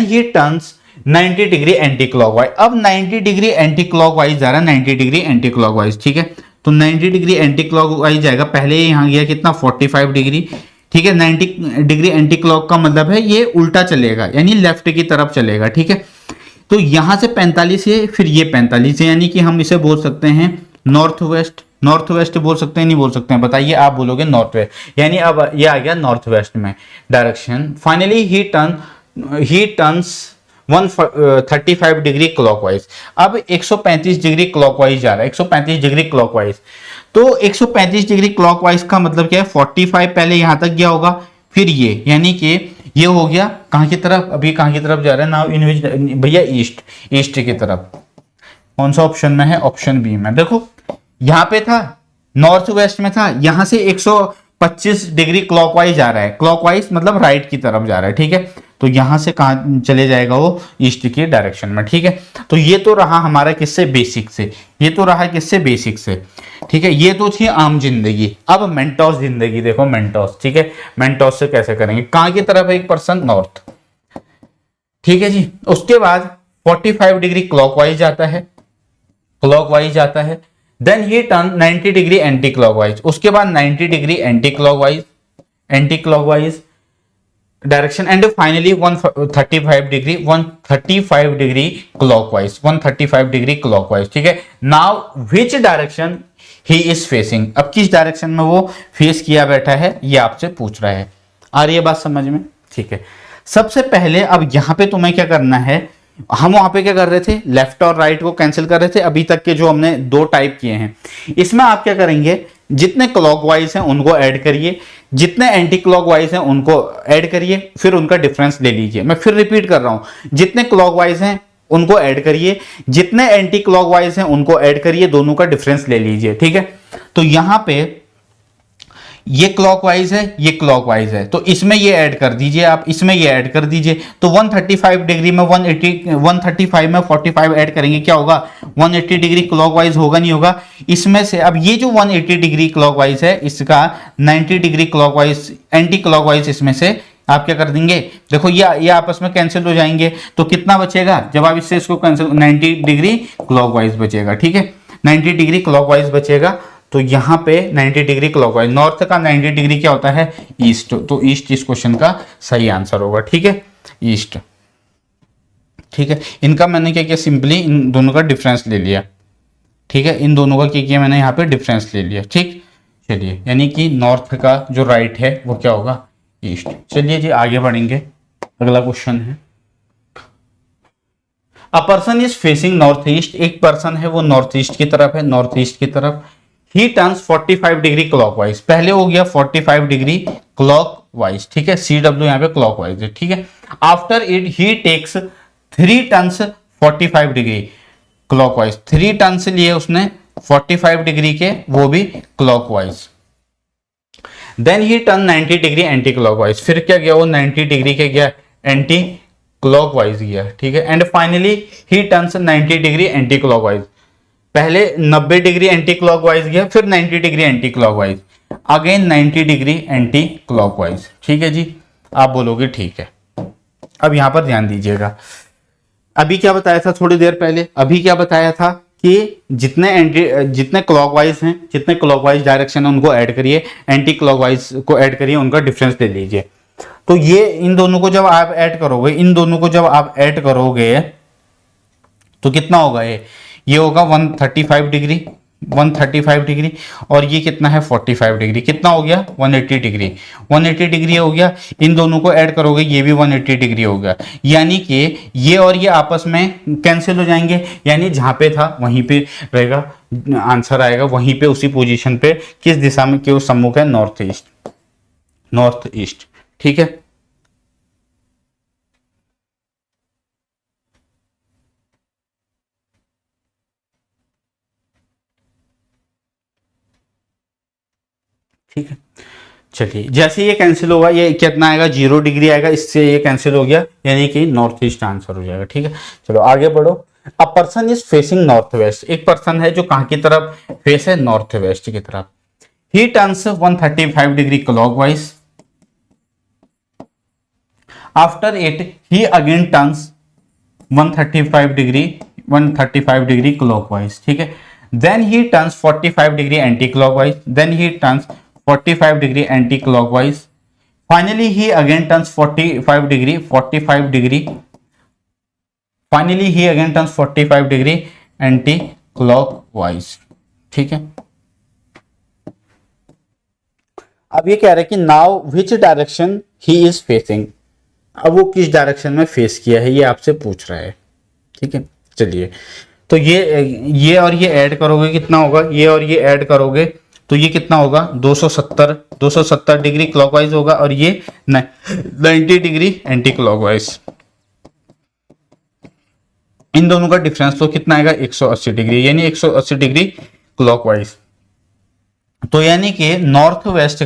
he turns 90 degree anti clockwise. अब 90 डिग्री एंटी क्लॉकवाइज जा रहा है, 90 डिग्री एंटी क्लॉकवाइज। ठीक है, तो 90 डिग्री एंटी क्लॉकवाइज जाएगा। पहले यहां गया कितना? 45 डिग्री। ठीक है, 90 डिग्री एंटी क्लॉक का मतलब है ये उल्टा चलेगा, यानी लेफ्ट की तरफ चलेगा। ठीक है, तो यहां से 45 है, फिर ये 45 है, यानी कि हम इसे बोल सकते हैं नॉर्थ वेस्ट। नॉर्थ वेस्ट बोल सकते हैं, नहीं बोल सकते हैं? बताइए, आप बोलोगे नॉर्थ वेस्ट, यानी अब ये आ गया नॉर्थ वेस्ट में direction. Finally he turns 135 degree clockwise. अब 135 डिग्री क्लॉकवाइज जा रहा है, 135 डिग्री क्लॉकवाइज। तो 135 डिग्री क्लॉकवाइज का मतलब क्या है? 45 पहले यहां तक गया होगा, फिर ये, यानी कि ये हो गया कहां की तरफ? अभी कहां की तरफ जा रहा है? नाउ इन भैया ईस्ट की तरफ। कौन सा ऑप्शन में है? ऑप्शन बी में। देखो यहां पे था, नॉर्थ वेस्ट में था, यहां से 125 डिग्री क्लॉकवाइज जा रहा है। क्लॉकवाइज मतलब राइट की तरफ जा रहा है। ठीक है, तो यहां से कहां चले जाएगा? वो ईस्ट की डायरेक्शन में। ठीक है, तो ये तो रहा हमारा किससे? बेसिक से। ये तो रहा किससे? बेसिक से। ठीक है, ये तो थी आम जिंदगी। अब मेंटोस जिंदगी देखो, मेंटोस। ठीक है, मेंटोस से कैसे करेंगे? कहां की तरफ है एक पर्सन? नॉर्थ। ठीक है जी, उसके बाद 45 डिग्री क्लॉकवाइज जाता है, क्लॉकवाइज जाता है। Then he turn 90 degree anti clockwise. उसके बाद 90 degree anti clockwise direction, and finally 135 degree clockwise, 135 degree clockwise. ठीक है, now which direction he is facing? अब किस डायरेक्शन में वो फेस किया बैठा है, ये आपसे पूछ रहा है। आ रही है बात समझ में? ठीक है, सबसे पहले अब यहां पे तुम्हें क्या करना है? हम वहां पे क्या कर रहे थे? लेफ्ट और राइट को कैंसिल कर रहे थे। अभी तक के जो हमने दो टाइप किए हैं, इसमें आप क्या करेंगे? जितने क्लॉकवाइज हैं उनको ऐड करिए, जितने एंटी क्लॉकवाइज हैं उनको ऐड करिए, फिर उनका डिफरेंस ले लीजिए। मैं फिर रिपीट कर रहा हूं, जितने क्लॉकवाइज हैं उनको ऐड करिए, जितने एंटी क्लॉकवाइज हैं उनको ऐड करिए, दोनों का डिफरेंस ले लीजिए। ठीक है, तो यहां पे ये क्लॉकवाइज है, ये क्लॉकवाइज है, तो इसमें ये ऐड कर दीजिए आप, इसमें ये ऐड कर दीजिए। तो 135 डिग्री में 135 में 45 ऐड करेंगे, क्या होगा? 180 डिग्री क्लॉकवाइज होगा नहीं होगा? इसमें से अब ये जो 180 डिग्री क्लॉकवाइज है, इसका 90 डिग्री क्लॉकवाइज एंटी क्लॉकवाइज इसमें से आप क्या कर देंगे, देखो ये आपस में कैंसिल हो जाएंगे, तो कितना बचेगा, जब आप इससे इसको कैंसिल, 90 डिग्री क्लॉकवाइज बचेगा, ठीक है, 90 डिग्री क्लॉकवाइज बचेगा। तो यहाँ पे 90 डिग्री क्लॉकवाइज, नॉर्थ का 90 डिग्री क्या होता है, ईस्ट, तो ईस्ट इस क्वेश्चन का सही आंसर होगा, ठीक है, ईस्ट। ठीक है, इनका मैंने क्या किया, सिंपली इन दोनों का डिफरेंस ले लिया, ठीक है, इन दोनों का क्या किया मैंने यहाँ पे डिफरेंस ले लिया, ठीक। चलिए, यानी कि नॉर्थ का जो राइट है वो क्या होगा, ईस्ट। चलिए जी आगे बढ़ेंगे, अगला क्वेश्चन है, a person is facing north east, एक पर्सन है वो नॉर्थ ईस्ट की तरफ है, नॉर्थ ईस्ट की तरफ, ही टर्न्स 45 डिग्री क्लॉकवाइज, पहले हो गया 45 डिग्री क्लॉकवाइज, ठीक है, सी डब्ल्यू यहाँ पे क्लॉकवाइज है, ठीक है। After it he takes 3 turns 45 degree clockwise, 3 turns लिए उसने 45 डिग्री के, वो भी clockwise. Then he turn 90 degree anti clockwise, फिर क्या गया वो 90 डिग्री के गया एंटी क्लॉकवाइज गया, ठीक है। And finally he turns 90 degree anti clockwise, पहले 90 डिग्री एंटी क्लॉकवाइज गया, फिर 90 degree anti clockwise, again 90 degree anti clockwise, ठीक है जी। आप बोलोगे ठीक है। अब यहां पर ध्यान दीजिएगा, अभी क्या बताया था थोड़ी देर पहले, अभी क्या बताया था कि जितने क्लॉकवाइज हैं, जितने क्लॉकवाइज डायरेक्शन है उनको ऐड करिए, एंटी क्लॉकवाइज को ऐड करिए, उनका डिफरेंस ले लीजिए। तो ये इन दोनों को जब आप ऐड करोगे, इन दोनों को जब आप ऐड करोगे तो कितना होगा, ये होगा 135 डिग्री, 135 डिग्री, और ये कितना है 45 डिग्री, कितना हो गया 180 डिग्री, 180 डिग्री हो गया। इन दोनों को ऐड करोगे ये भी 180 डिग्री हो गया, यानी कि ये और ये आपस में कैंसिल हो जाएंगे, यानी जहां पे था वहीं पे रहेगा, आंसर आएगा वहीं पे, उसी पोजीशन पे, किस दिशा में, क्यों सम्मुख है, नॉर्थ ईस्ट, नॉर्थ ईस्ट, ठीक है। ठीक है, चलिए, जैसे ये कैंसिल होगा, ये कितना आएगा, 0 डिग्री आएगा, इससे ये कैंसिल हो गया, यानी कि नॉर्थ ईस्ट आंसर हो जाएगा, ठीक है। चलो आगे बढ़ो, a person is facing north west, एक पर्सन है जो कहां की तरफ फेस है, नॉर्थ वेस्ट की तरफ, he turns 135 degree clockwise, after it he again turns 135 degree clockwise, ठीक है। Then he turns 45 degree anti clockwise, then he turns 45 degree anti clockwise, finally he again turns 45 degree, finally he again turns 45 degree anti clockwise, ठीक है। अब ये कह रहे हैं कि now which direction he is facing, अब वो किस डायरेक्शन में फेस किया है ये आपसे पूछ रहा है, ठीक है। चलिए, तो ये और ये ऐड करोगे कितना होगा, ये और ये ऐड करोगे तो ये कितना होगा, 270 डिग्री क्लॉकवाइज होगा, और ये 90 डिग्री एंटी क्लॉकवाइज, इन दोनों का डिफरेंस तो कितना आएगा, 180 डिग्री, यानी 180 डिग्री क्लॉकवाइज। तो यानी कि नॉर्थ वेस्ट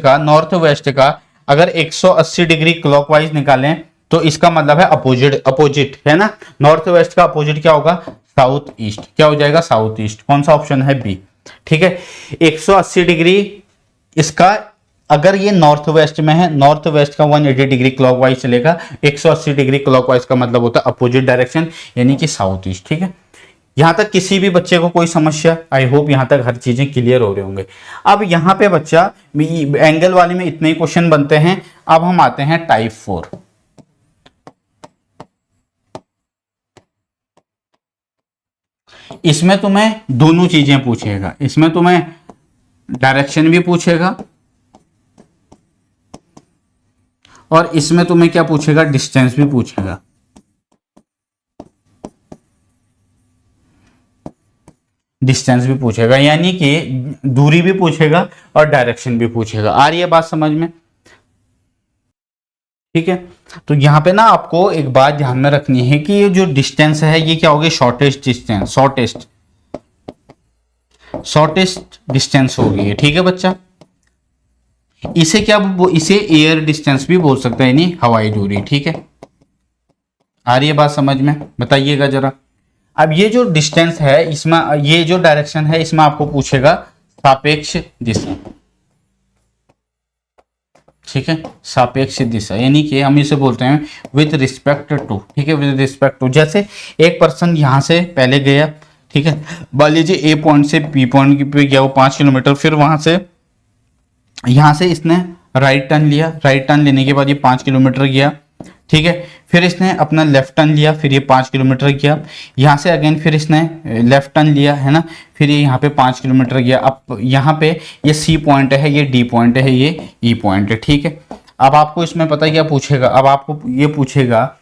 का अगर 180 डिग्री क्लॉकवाइज निकालें तो इसका मतलब है अपोजिट है ना, नॉर्थ वेस्ट का अपोजिट क्या होगा, साउथ ईस्ट, क्या हो जाएगा, साउथ ईस्ट, कौन सा ऑप्शन है, बी, ठीक है। 180 डिग्री इसका, अगर ये नॉर्थ वेस्ट में है, नॉर्थ वेस्ट का 180 डिग्री क्लॉकवाइज चलेगा, 180 डिग्री क्लॉकवाइज का मतलब होता है अपोजिट डायरेक्शन, यानी कि साउथ ईस्ट, ठीक है। यहां तक किसी भी बच्चे को कोई समस्या, आई होप यहां तक हर चीजें क्लियर हो रहे होंगे। अब यहां पे बच्चा एंगल वाले में इतने ही क्वेश्चन बनते हैं, अब हम आते हैं टाइप 4। इसमें तुम्हें दोनों चीजें पूछेगा, इसमें तुम्हें डायरेक्शन भी पूछेगा, और इसमें तुम्हें क्या पूछेगा, डिस्टेंस भी पूछेगा, डिस्टेंस भी पूछेगा, यानी कि दूरी भी पूछेगा और डायरेक्शन भी पूछेगा। आ रही है बात समझ में, ठीक है। तो यहां पे ना आपको एक बात ध्यान में रखनी है कि ये जो डिस्टेंस है ये क्या होगी, शॉर्टेस्ट डिस्टेंस, शॉर्टेस्ट डिस्टेंस होगी, ठीक है बच्चा। इसे क्या, इसे एयर डिस्टेंस भी बोल सकते हैं, यानी हवाई दूरी, ठीक है। आ रही है बात समझ में, बताइएगा जरा। अब ये जो डिस्टेंस है इसमें, ये जो डायरेक्शन है इसमें आपको पूछेगा सापेक्ष दिशा, ठीक है, सापेक्ष दिशा, यानी कि हम इसे बोलते हैं विद रिस्पेक्ट टू, ठीक है, विद रिस्पेक्ट टू। जैसे एक पर्सन यहाँ से पहले गया, ठीक है, मान लीजिए ए पॉइंट से बी पॉइंट पे गया वो 5 किलोमीटर, फिर वहां से यहाँ से इसने राइट टर्न लिया, राइट टर्न लेने के बाद ये 5 किलोमीटर गया, ठीक है, फिर इसने अपना लेफ्ट टर्न लिया, फिर ये 5 किलोमीटर गया, यहाँ से अगेन फिर इसने लेफ्ट टर्न लिया, है ना, फिर ये यहाँ पे 5 किलोमीटर गया। अब यहाँ पे ये सी पॉइंट है, ये डी पॉइंट है, ये ई पॉइंट है, ठीक है। अब आपको इसमें पता है क्या पूछेगा, अब आपको ये पूछेगा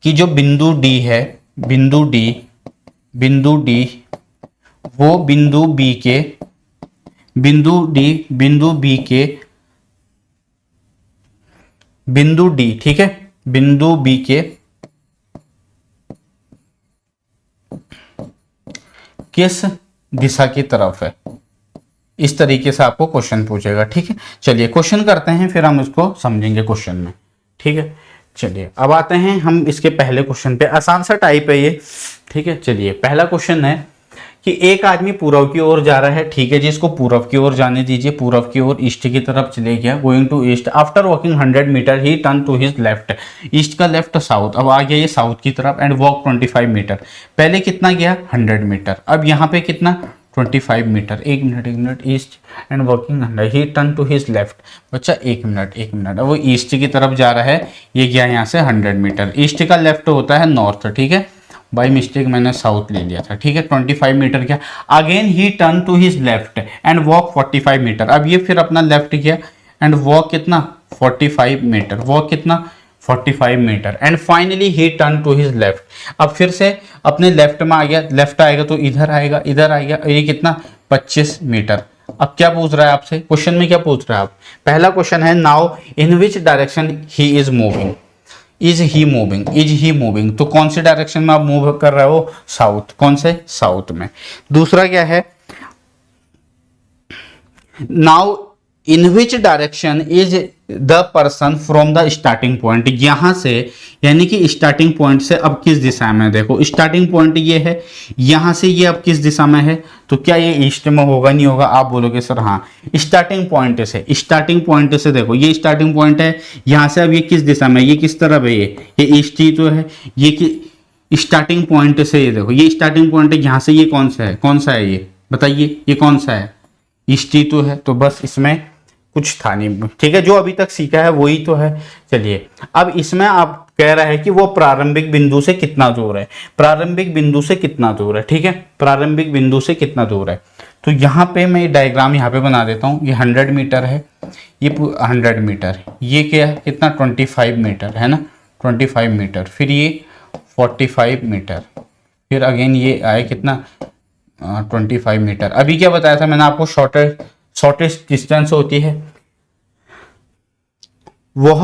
कि जो बिंदु डी है, बिंदु डी वो बिंदु बी के, बिंदु डी, ठीक है, बिंदु बी के किस दिशा की तरफ है। इस तरीके से आपको क्वेश्चन पूछेगा, ठीक है। चलिए क्वेश्चन करते हैं, फिर हम इसको समझेंगे क्वेश्चन में, ठीक है। चलिए अब आते हैं हम इसके पहले क्वेश्चन पे, आसान सा टाइप है ये, ठीक है। चलिए पहला क्वेश्चन है कि एक आदमी पूर्व की ओर जा रहा है, ठीक है जी, इसको पूर्व की ओर जाने दीजिए, पूर्व की ओर, ईस्ट की तरफ चले गया, going to east, after walking 100 meter he turn to his left, east का लेफ्ट साउथ, अब आ गया ये साउथ की तरफ, एंड वॉक 25 मीटर, पहले कितना गया 100 मीटर, अब यहाँ पे कितना 25 मीटर, एक minute, east and walking 100 he turn to his left, बच्चा एक मिनट, अब वो ईस्ट की तरफ जा रहा है, ये गया यहाँ से 100 मीटर, ईस्ट का लेफ्ट होता है नॉर्थ, ठीक है, बाई मिस्टेक मैंने साउथ ले लिया था, ठीक है, 25 मीटर क्या, again he turn to his left and walk 45 meter, अब ये फिर अपना लेफ्ट किया एंड वॉक कितना 45 मीटर, वॉक कितना 45 meter, and finally he turn to his left, अब फिर से अपने लेफ्ट में आ गया, लेफ्ट आएगा तो इधर आएगा, ये कितना 25 मीटर। अब क्या पूछ रहा है आपसे, क्वेश्चन में क्या पूछ रहा है आप, पहला क्वेश्चन है now in which direction he is moving, is he moving, तो कौन से डायरेक्शन में आप मूव कर रहे हो, साउथ, कौन से, साउथ में। दूसरा क्या है, now in which direction is the person from the starting point, यहां से, यानी कि स्टार्टिंग पॉइंट से अब किस दिशा में, देखो स्टार्टिंग पॉइंट ये है, यहां से ये अब किस दिशा में है, तो क्या ये ईस्ट में होगा, नहीं होगा, आप बोलोगे सर हाँ, स्टार्टिंग पॉइंट से देखो, ये स्टार्टिंग पॉइंट है, यहां से अब ये किस दिशा में, ये किस तरफ है, ये ईस्ट ही तो है, ये स्टार्टिंग पॉइंट से, ये देखो ये स्टार्टिंग पॉइंट है, यहां से ये कौन सा है, ये बताइए, ये कौन सा है, ईस्ट ही तो है, तो बस इसमें कुछ था नहीं, ठीक है, जो अभी तक सीखा है वही तो है। चलिए अब इसमें आप कह रहा है कि वो प्रारंभिक बिंदु से कितना दूर है, प्रारंभिक बिंदु से कितना दूर है, ठीक है, प्रारंभिक बिंदु से कितना दूर है, तो यहाँ पे मैं डायग्राम यहाँ पे बना देता हूँ, ये 100 मीटर है, ये 100 मीटर, ये क्या है कितना 25 मीटर है ना, 25 मीटर, फिर ये 45 मीटर, फिर अगेन ये आए कितना 25 मीटर। अभी क्या बताया था मैंने आपको, शॉर्टेस्ट डिस्टेंस होती है वह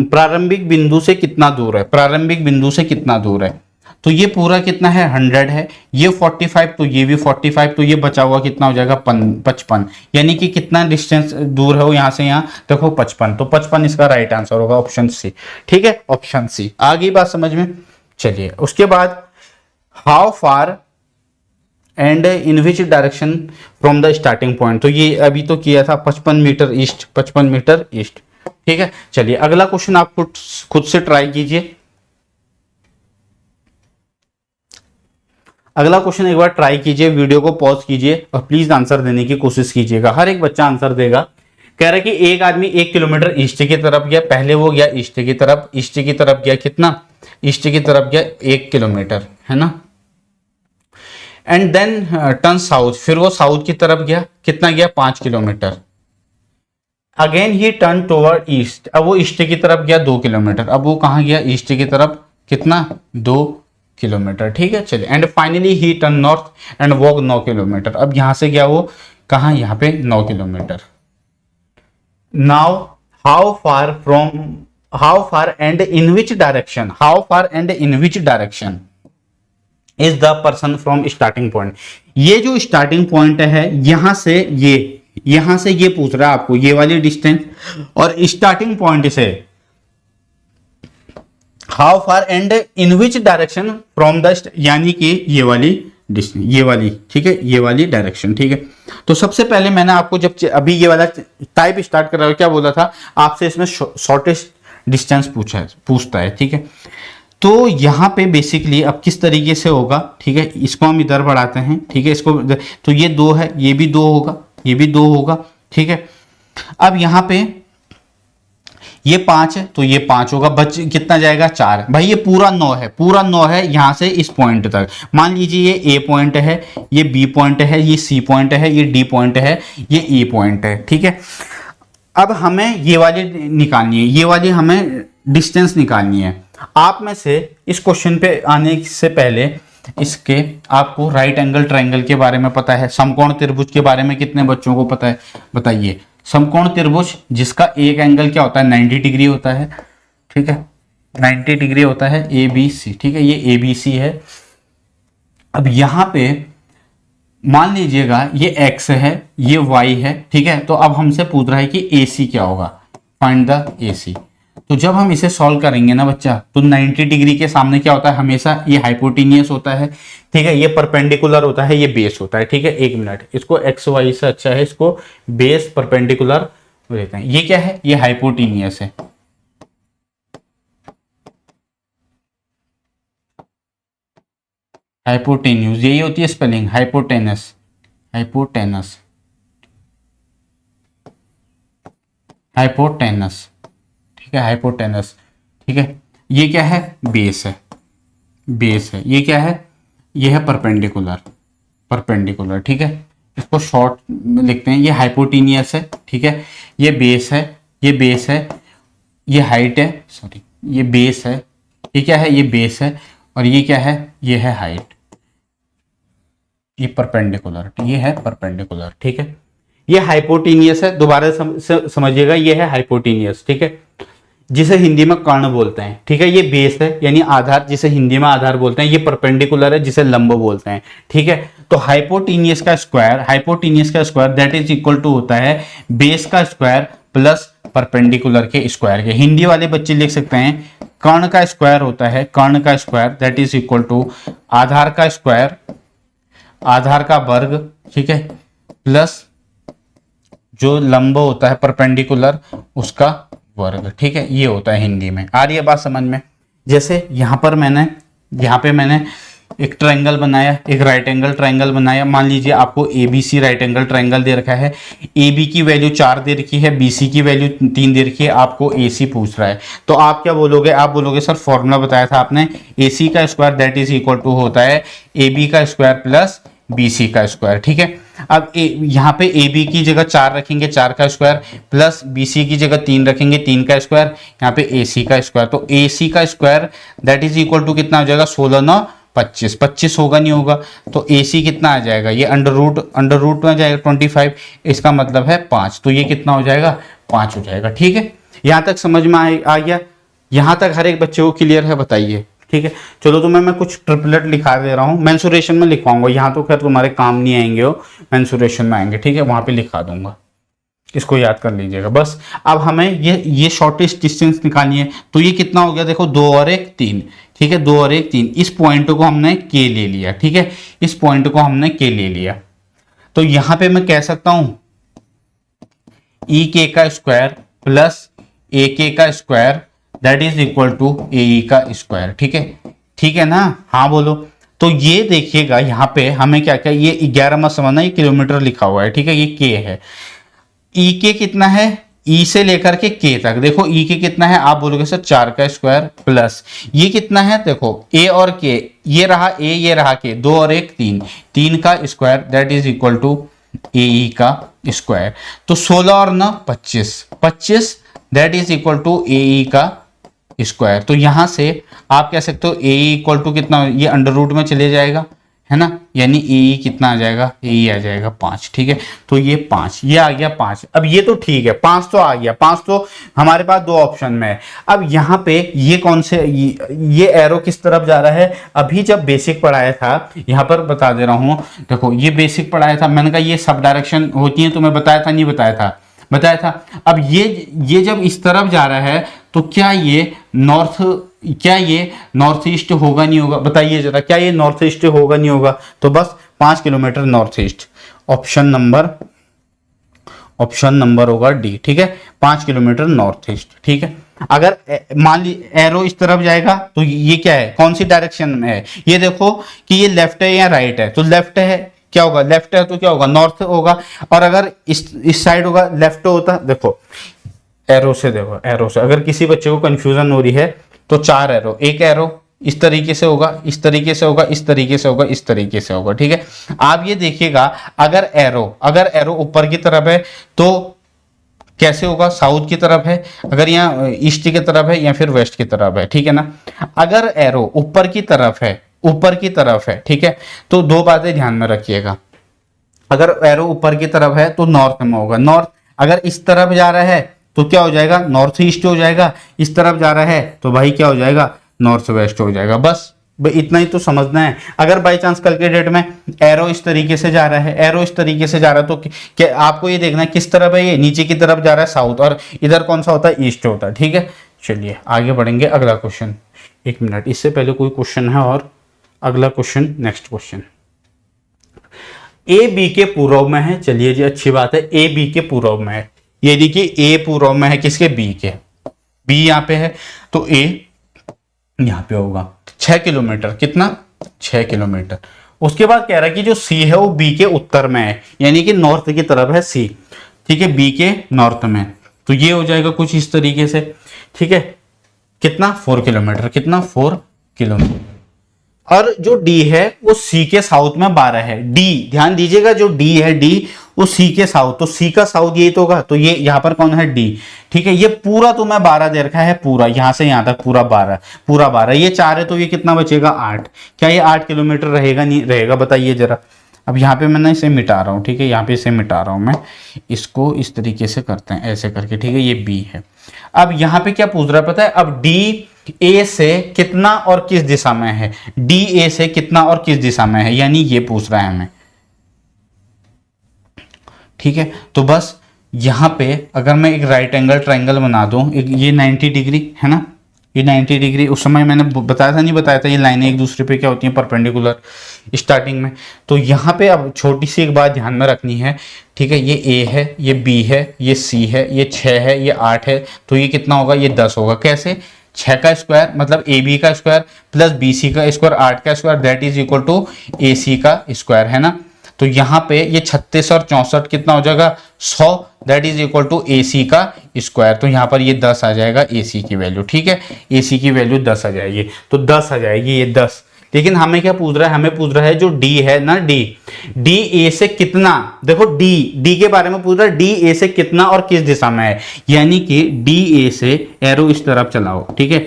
प्रारंभिक बिंदु से कितना दूर है, प्रारंभिक बिंदु से कितना दूर है, तो ये पूरा कितना है 100 है, ये 45, तो ये भी 45, तो ये बचा हुआ कितना हो जाएगा 55, यानी कि कितना डिस्टेंस दूर है वो यहाँ से यहाँ, देखो 55, तो 55 इसका राइट आंसर होगा, ऑप्शन सी, ठीक है, ऑप्शन सी। आ गई बात समझ में। चलिए उसके बाद how far and in which direction from the starting point, तो ये अभी तो किया था 55 मीटर ईस्ट, 55 मीटर ईस्ट, ठीक है। चलिए अगला क्वेश्चन आप खुद से ट्राई कीजिए, अगला क्वेश्चन एक बार ट्राई कीजिए, वीडियो को पॉज कीजिए और प्लीज आंसर देने की कोशिश कीजिएगा, हर एक बच्चा आंसर देगा। कह रहा है कि एक आदमी 1 किलोमीटर ईस्ट की तरफ गया, पहले वो गया ईस्ट की तरफ गया कितना, ईस्ट की तरफ गया 1 किलोमीटर, है ना, एंड देन टर्न साउथ, फिर वो साउथ की तरफ गया, कितना गया 5 kilometre, again he turn toward east, अब वो ईस्ट की तरफ गया 2 किलोमीटर, अब वो कहाँ गया ईस्ट की तरफ, कितना 2 किलोमीटर, ठीक है। चलिए and finally he turn north and walk 9 kilometre, अब यहां से गया वो कहाँ, यहाँ पे 9 kilometre. Now how far and in which direction is the person from starting point, ये जो स्टार्टिंग पॉइंट है यहां से ये पूछ रहा है आपको, ये वाली डिस्टेंस, और स्टार्टिंग पॉइंट से how far and in which direction from the, यानी कि ये वाली ये वाली, ठीक है, ये वाली डायरेक्शन, ठीक है। तो सबसे पहले मैंने आपको जब अभी ये वाला टाइप स्टार्ट कर रहा है, क्या बोला था आपसे, इसमें शॉर्टेस्ट डिस्टेंस पूछता है, ठीक है। तो यहाँ पे बेसिकली अब किस तरीके से होगा, ठीक है, इसको हम इधर बढ़ाते हैं, ठीक है, इसको, तो ये 2 है, ये भी 2 होगा, ये भी 2 होगा, ठीक है। अब यहाँ पे ये 5 है तो ये 5 होगा, बच कितना जाएगा 4। भाई ये पूरा 9 है, पूरा 9 है यहाँ से इस पॉइंट तक। मान लीजिए ये A पॉइंट है, ये B पॉइंट है, ये C पॉइंट है, ये D पॉइंट है, ये E पॉइंट है, ठीक है। अब हमें ये वाली निकालनी है, ये वाली हमें डिस्टेंस निकालनी है। आप में से इस क्वेश्चन पे आने से पहले इसके आपको राइट एंगल ट्रायंगल के बारे में पता है, समकोण त्रिभुज के बारे में कितने बच्चों को पता है बताइए। समकोण त्रिभुज जिसका एक एंगल क्या होता है 90 डिग्री होता है, ठीक है, 90 डिग्री होता है ABC, ठीक है, ये ABC है। अब यहाँ पे मान लीजिएगा ये x है, ये y है, ठीक है। तो अब हमसे पूछ रहा है कि AC क्या होगा, फाइंड द AC। तो जब हम इसे सॉल्व करेंगे ना बच्चा, तो 90 डिग्री के सामने क्या होता है हमेशा, ये हाइपोटेनियस होता है, ठीक है, ये परपेंडिकुलर होता है, ये बेस होता है, ठीक है। 1 मिनट, इसको एक्स वाई से अच्छा है इसको बेस परपेंडिकुलर लेते हैं। ये क्या है, ये हाइपोटेनियस है, हाइपोटेन्यूज, यही होती है स्पेलिंग, हाइपोटेनस, हाइपोटेनस, हाइपोटेनस, ठीक है, हाइपोटेनस, ठीक है। ये क्या है, बेस है, बेस है। ये क्या है, ये है परपेंडिकुलर, परपेंडिकुलर, ठीक है। इसको शॉर्ट में लिखते हैं, ये हाइपोटेनियस है, ठीक है, ये बेस है, ये बेस है, ये हाइट है, सॉरी ये बेस है, ये क्या है, ये बेस है, और ये क्या है, ये है हाइट, ये परपेंडिकुलर, ये है परपेंडिकुलर, ठीक है। ये हाइपोटेनियस है, दोबारा समझिएगा, ये है हाइपोटेनियस, ठीक है, जिसे हिंदी में कर्ण बोलते हैं, ठीक है। ये बेस है यानी आधार, जिसे हिंदी में आधार बोलते हैं। ये परपेंडिकुलर है जिसे लंब बोलते हैं, ठीक है। तो हाइपोटेनियस का स्क्वायर, हाइपोटेनियस का square that is equal to होता है बेस का स्क्वायर प्लस परपेंडिकुलर के स्क्वायर के। हिंदी वाले बच्चे लिख सकते हैं कर्ण का स्क्वायर होता है, कर्ण का square that is equal to आधार का स्क्वायर, आधार का वर्ग, ठीक है, प्लस जो लंब होता है परपेंडिकुलर उसका वर्ग, ठीक है। ये होता है हिंदी में। आ रही है बात समझ में। जैसे यहाँ पे मैंने एक ट्रायंगल बनाया, एक राइट एंगल ट्रायंगल बनाया। मान लीजिए आपको ABC राइट एंगल ट्रायंगल दे रखा है, AB की वैल्यू 4 दे रखी है, BC की वैल्यू 3 दे रखी है, आपको AC पूछ रहा है। तो आप क्या बोलोगे, आप बोलोगे सर फॉर्मूला बताया था आपने, AC का square that is equal to होता है AB का स्क्वायर प्लस BC का स्क्वायर, ठीक है। अब यहाँ पे AB की जगह 4 रखेंगे, 4 का स्क्वायर, प्लस BC की जगह 3 रखेंगे, 3 का स्क्वायर, यहाँ पे AC का स्क्वायर। तो AC का square that is equal to कितना हो जाएगा, 16 9 25, 25 होगा नहीं होगा, तो AC कितना आ जाएगा, ये अंडर रूट में आ जाएगा 25, इसका मतलब है 5, तो ये कितना हो जाएगा 5 हो जाएगा, ठीक है। यहाँ तक समझ में आ गया, यहाँ तक हर एक बच्चे को क्लियर है बताइए, ठीक है। चलो तो मैं कुछ ट्रिपलेट लिखा दे रहा हूँ, मेंसुरेशन में लिखवाऊंगा, यहाँ तो खैर तुम्हारे काम नहीं आएंगे, वो मेंसुरेशन में आएंगे, ठीक है, वहां पे लिखा दूंगा, इसको याद कर लीजिएगा बस। अब हमें ये शॉर्टेस्ट डिस्टेंस निकालनी है, तो ये कितना हो गया, देखो 2 और 1 3, ठीक है, 2 और 1 3। इस पॉइंट को हमने K ले लिया, ठीक है, इस पॉइंट को हमने K ले लिया। तो यहां पे मैं कह सकता हूं EK का स्क्वायर प्लस AK का square that is equal to AE का स्क्वायर, ठीक है, ठीक है ना, हाँ बोलो। तो ये देखिएगा यहाँ पे हमें क्या क्या, ये 11 मत समझना, ये किलोमीटर लिखा हुआ है, ठीक है, ये K है। EK कितना है, E से लेकर के K तक, देखो EK कितना है, आप बोलोगे सर 4 का स्क्वायर प्लस ये कितना है, देखो A और K, ये रहा A, ये रहा K, 2 और 1 3, 3 का square that is equal to AE का स्क्वायर। तो 16 और 9 25, 25 that is equal to AE का स्क्वायर। तो यहां से आप कह सकते हो AE इक्वल टू कितना, ये अंडर रूट में चले जाएगा, है ना, यानी AE कितना आ जाएगा, AE आ जाएगा 5, ठीक है। तो ये 5, ये आ गया 5। अब ये तो ठीक है, 5 तो आ गया, 5 तो हमारे पास 2 ऑप्शन में है। अब यहाँ पे ये कौन से, ये एरो किस तरफ जा रहा है, अभी जब बेसिक पढ़ाया था, यहाँ पर बता दे रहा हूँ, देखो ये बेसिक पढ़ाया था, मैंने कहा ये सब डायरेक्शन होती है, तुम्हें बताया था नहीं बताया था, बताया था। अब ये जब इस तरफ जा रहा है तो क्या ये नॉर्थ क्या ये नॉर्थ ईस्ट होगा नहीं होगा, बताइए जरा, क्या ये नॉर्थ ईस्ट होगा नहीं होगा? तो बस 5 kilometre north east, option number होगा डी, ठीक है, 5 किलोमीटर नॉर्थ ईस्ट, ठीक है। अगर मान ली एरो इस तरफ जाएगा तो ये क्या है, कौन सी डायरेक्शन में है, ये देखो कि ये लेफ्ट है या राइट है, तो लेफ्ट है, क्या होगा, लेफ्ट है तो क्या होगा, नॉर्थ होगा। और अगर इस साइड होगा, लेफ्ट होता, देखो एरो से, देखो एरो से अगर किसी बच्चे को कंफ्यूजन हो रही है तो 4 एरो, एक एरो इस तरीके से होगा, इस तरीके से होगा, इस तरीके से होगा, इस तरीके से होगा, ठीक है। आप ये देखिएगा, अगर एरो ऊपर की तरफ है तो कैसे होगा, साउथ की तरफ है, अगर यहाँ ईस्ट की तरफ है या फिर वेस्ट की तरफ है, ठीक है ना। अगर एरो ऊपर की तरफ है, ठीक है, तो दो बातें ध्यान में रखिएगा। अगर एरो ऊपर की तरफ है तो नॉर्थ में होगा, नॉर्थ। अगर इस तरफ जा रहा है तो क्या हो जाएगा, नॉर्थ ईस्ट हो जाएगा। इस तरफ जा रहा है तो भाई क्या हो जाएगा, नॉर्थ वेस्ट हो जाएगा। बस भाई इतना ही तो समझना है। अगर बाई चांस कल के डेट में एरो इस तरीके से जा रहा है, तो क्या आपको ये देखना है किस तरफ है, ये नीचे की तरफ जा रहा है साउथ, और इधर कौन सा होता है, ईस्ट होता है, ठीक है। चलिए आगे बढ़ेंगे, अगला क्वेश्चन, 1 मिनट, इससे पहले कोई क्वेश्चन है और अगला question, next question A B के पूर्व में है। चलिए जी, अच्छी बात है, ए बी के पूर्व में है। ये देखिए ए पूर्व में है किसके, बी के, बी यहाँ पे है तो ए यहाँ पे होगा 6 किलोमीटर, कितना, 6 किलोमीटर। उसके बाद कह रहा है कि जो सी है वो बी के उत्तर में है, यानी कि नॉर्थ की तरफ है सी, ठीक है, बी के नॉर्थ में। तो ये हो जाएगा कुछ इस तरीके से, ठीक है, कितना, 4 किलोमीटर, कितना, 4 किलोमीटर। और जो डी है वो सी के साउथ में 12 है, डी ध्यान दीजिएगा, जो डी है, डी वो सी के साउथ, तो सी का साउथ यही तो होगा, तो ये यहाँ पर कौन है, डी, ठीक है। ये पूरा तो मैं 12 दे रखा है, पूरा यहां से यहां तक पूरा 12, ये 4 है तो ये कितना बचेगा, 8। क्या ये 8 किलोमीटर रहेगा, नहीं रहेगा, बताइए जरा। अब यहाँ पे मैंने इसे मिटा रहा हूँ, ठीक है, यहाँ पे इसे मिटा रहा हूँ मैं, इसको इस तरीके से करते हैं, ऐसे करके, ठीक है, ये बी है। अब यहाँ पे क्या पूछ रहा है पता है, अब डी ए से कितना और किस दिशा में है, डी ए से कितना और किस दिशा में है, यानी ये पूछ रहा है हमें, ठीक है। तो बस यहां पे अगर मैं एक राइट एंगल ट्रायंगल बना दूं, ये 90 डिग्री है ना, ये 90 डिग्री, उस समय मैंने बताया था, नहीं बताया था, ये लाइनें एक दूसरे पे क्या होती हैं, परपेंडिकुलर स्टार्टिंग में। तो यहाँ पे अब छोटी सी एक बात ध्यान में रखनी है, ठीक है, ये ए है, ये बी है, ये सी है, ये 6 है, ये 8 है, तो ये कितना होगा, ये 10 होगा। कैसे, 6 का स्क्वायर मतलब ए बी का स्क्वायर प्लस बी सी का स्क्वायर, 8 का square, that is equal to A C का स्क्वायर, है ना। तो यहाँ पे ये 36 और 64 कितना हो जाएगा, 100, that is equal to A C का स्क्वायर। तो यहाँ पर ये 10 आ जाएगा ए सी की वैल्यू, ठीक है, ए सी की वैल्यू 10 आ जाएगी, तो 10 आ जाएगी, ये 10। लेकिन हमें क्या पूछ रहा है, हमें पूछ रहा है जो डी है ना, डी ए से कितना, देखो डी के बारे में पूछ रहा है, डी ए से कितना और किस दिशा में है, यानी कि डी ए से एरो इस तरफ चलाओ, ठीक है।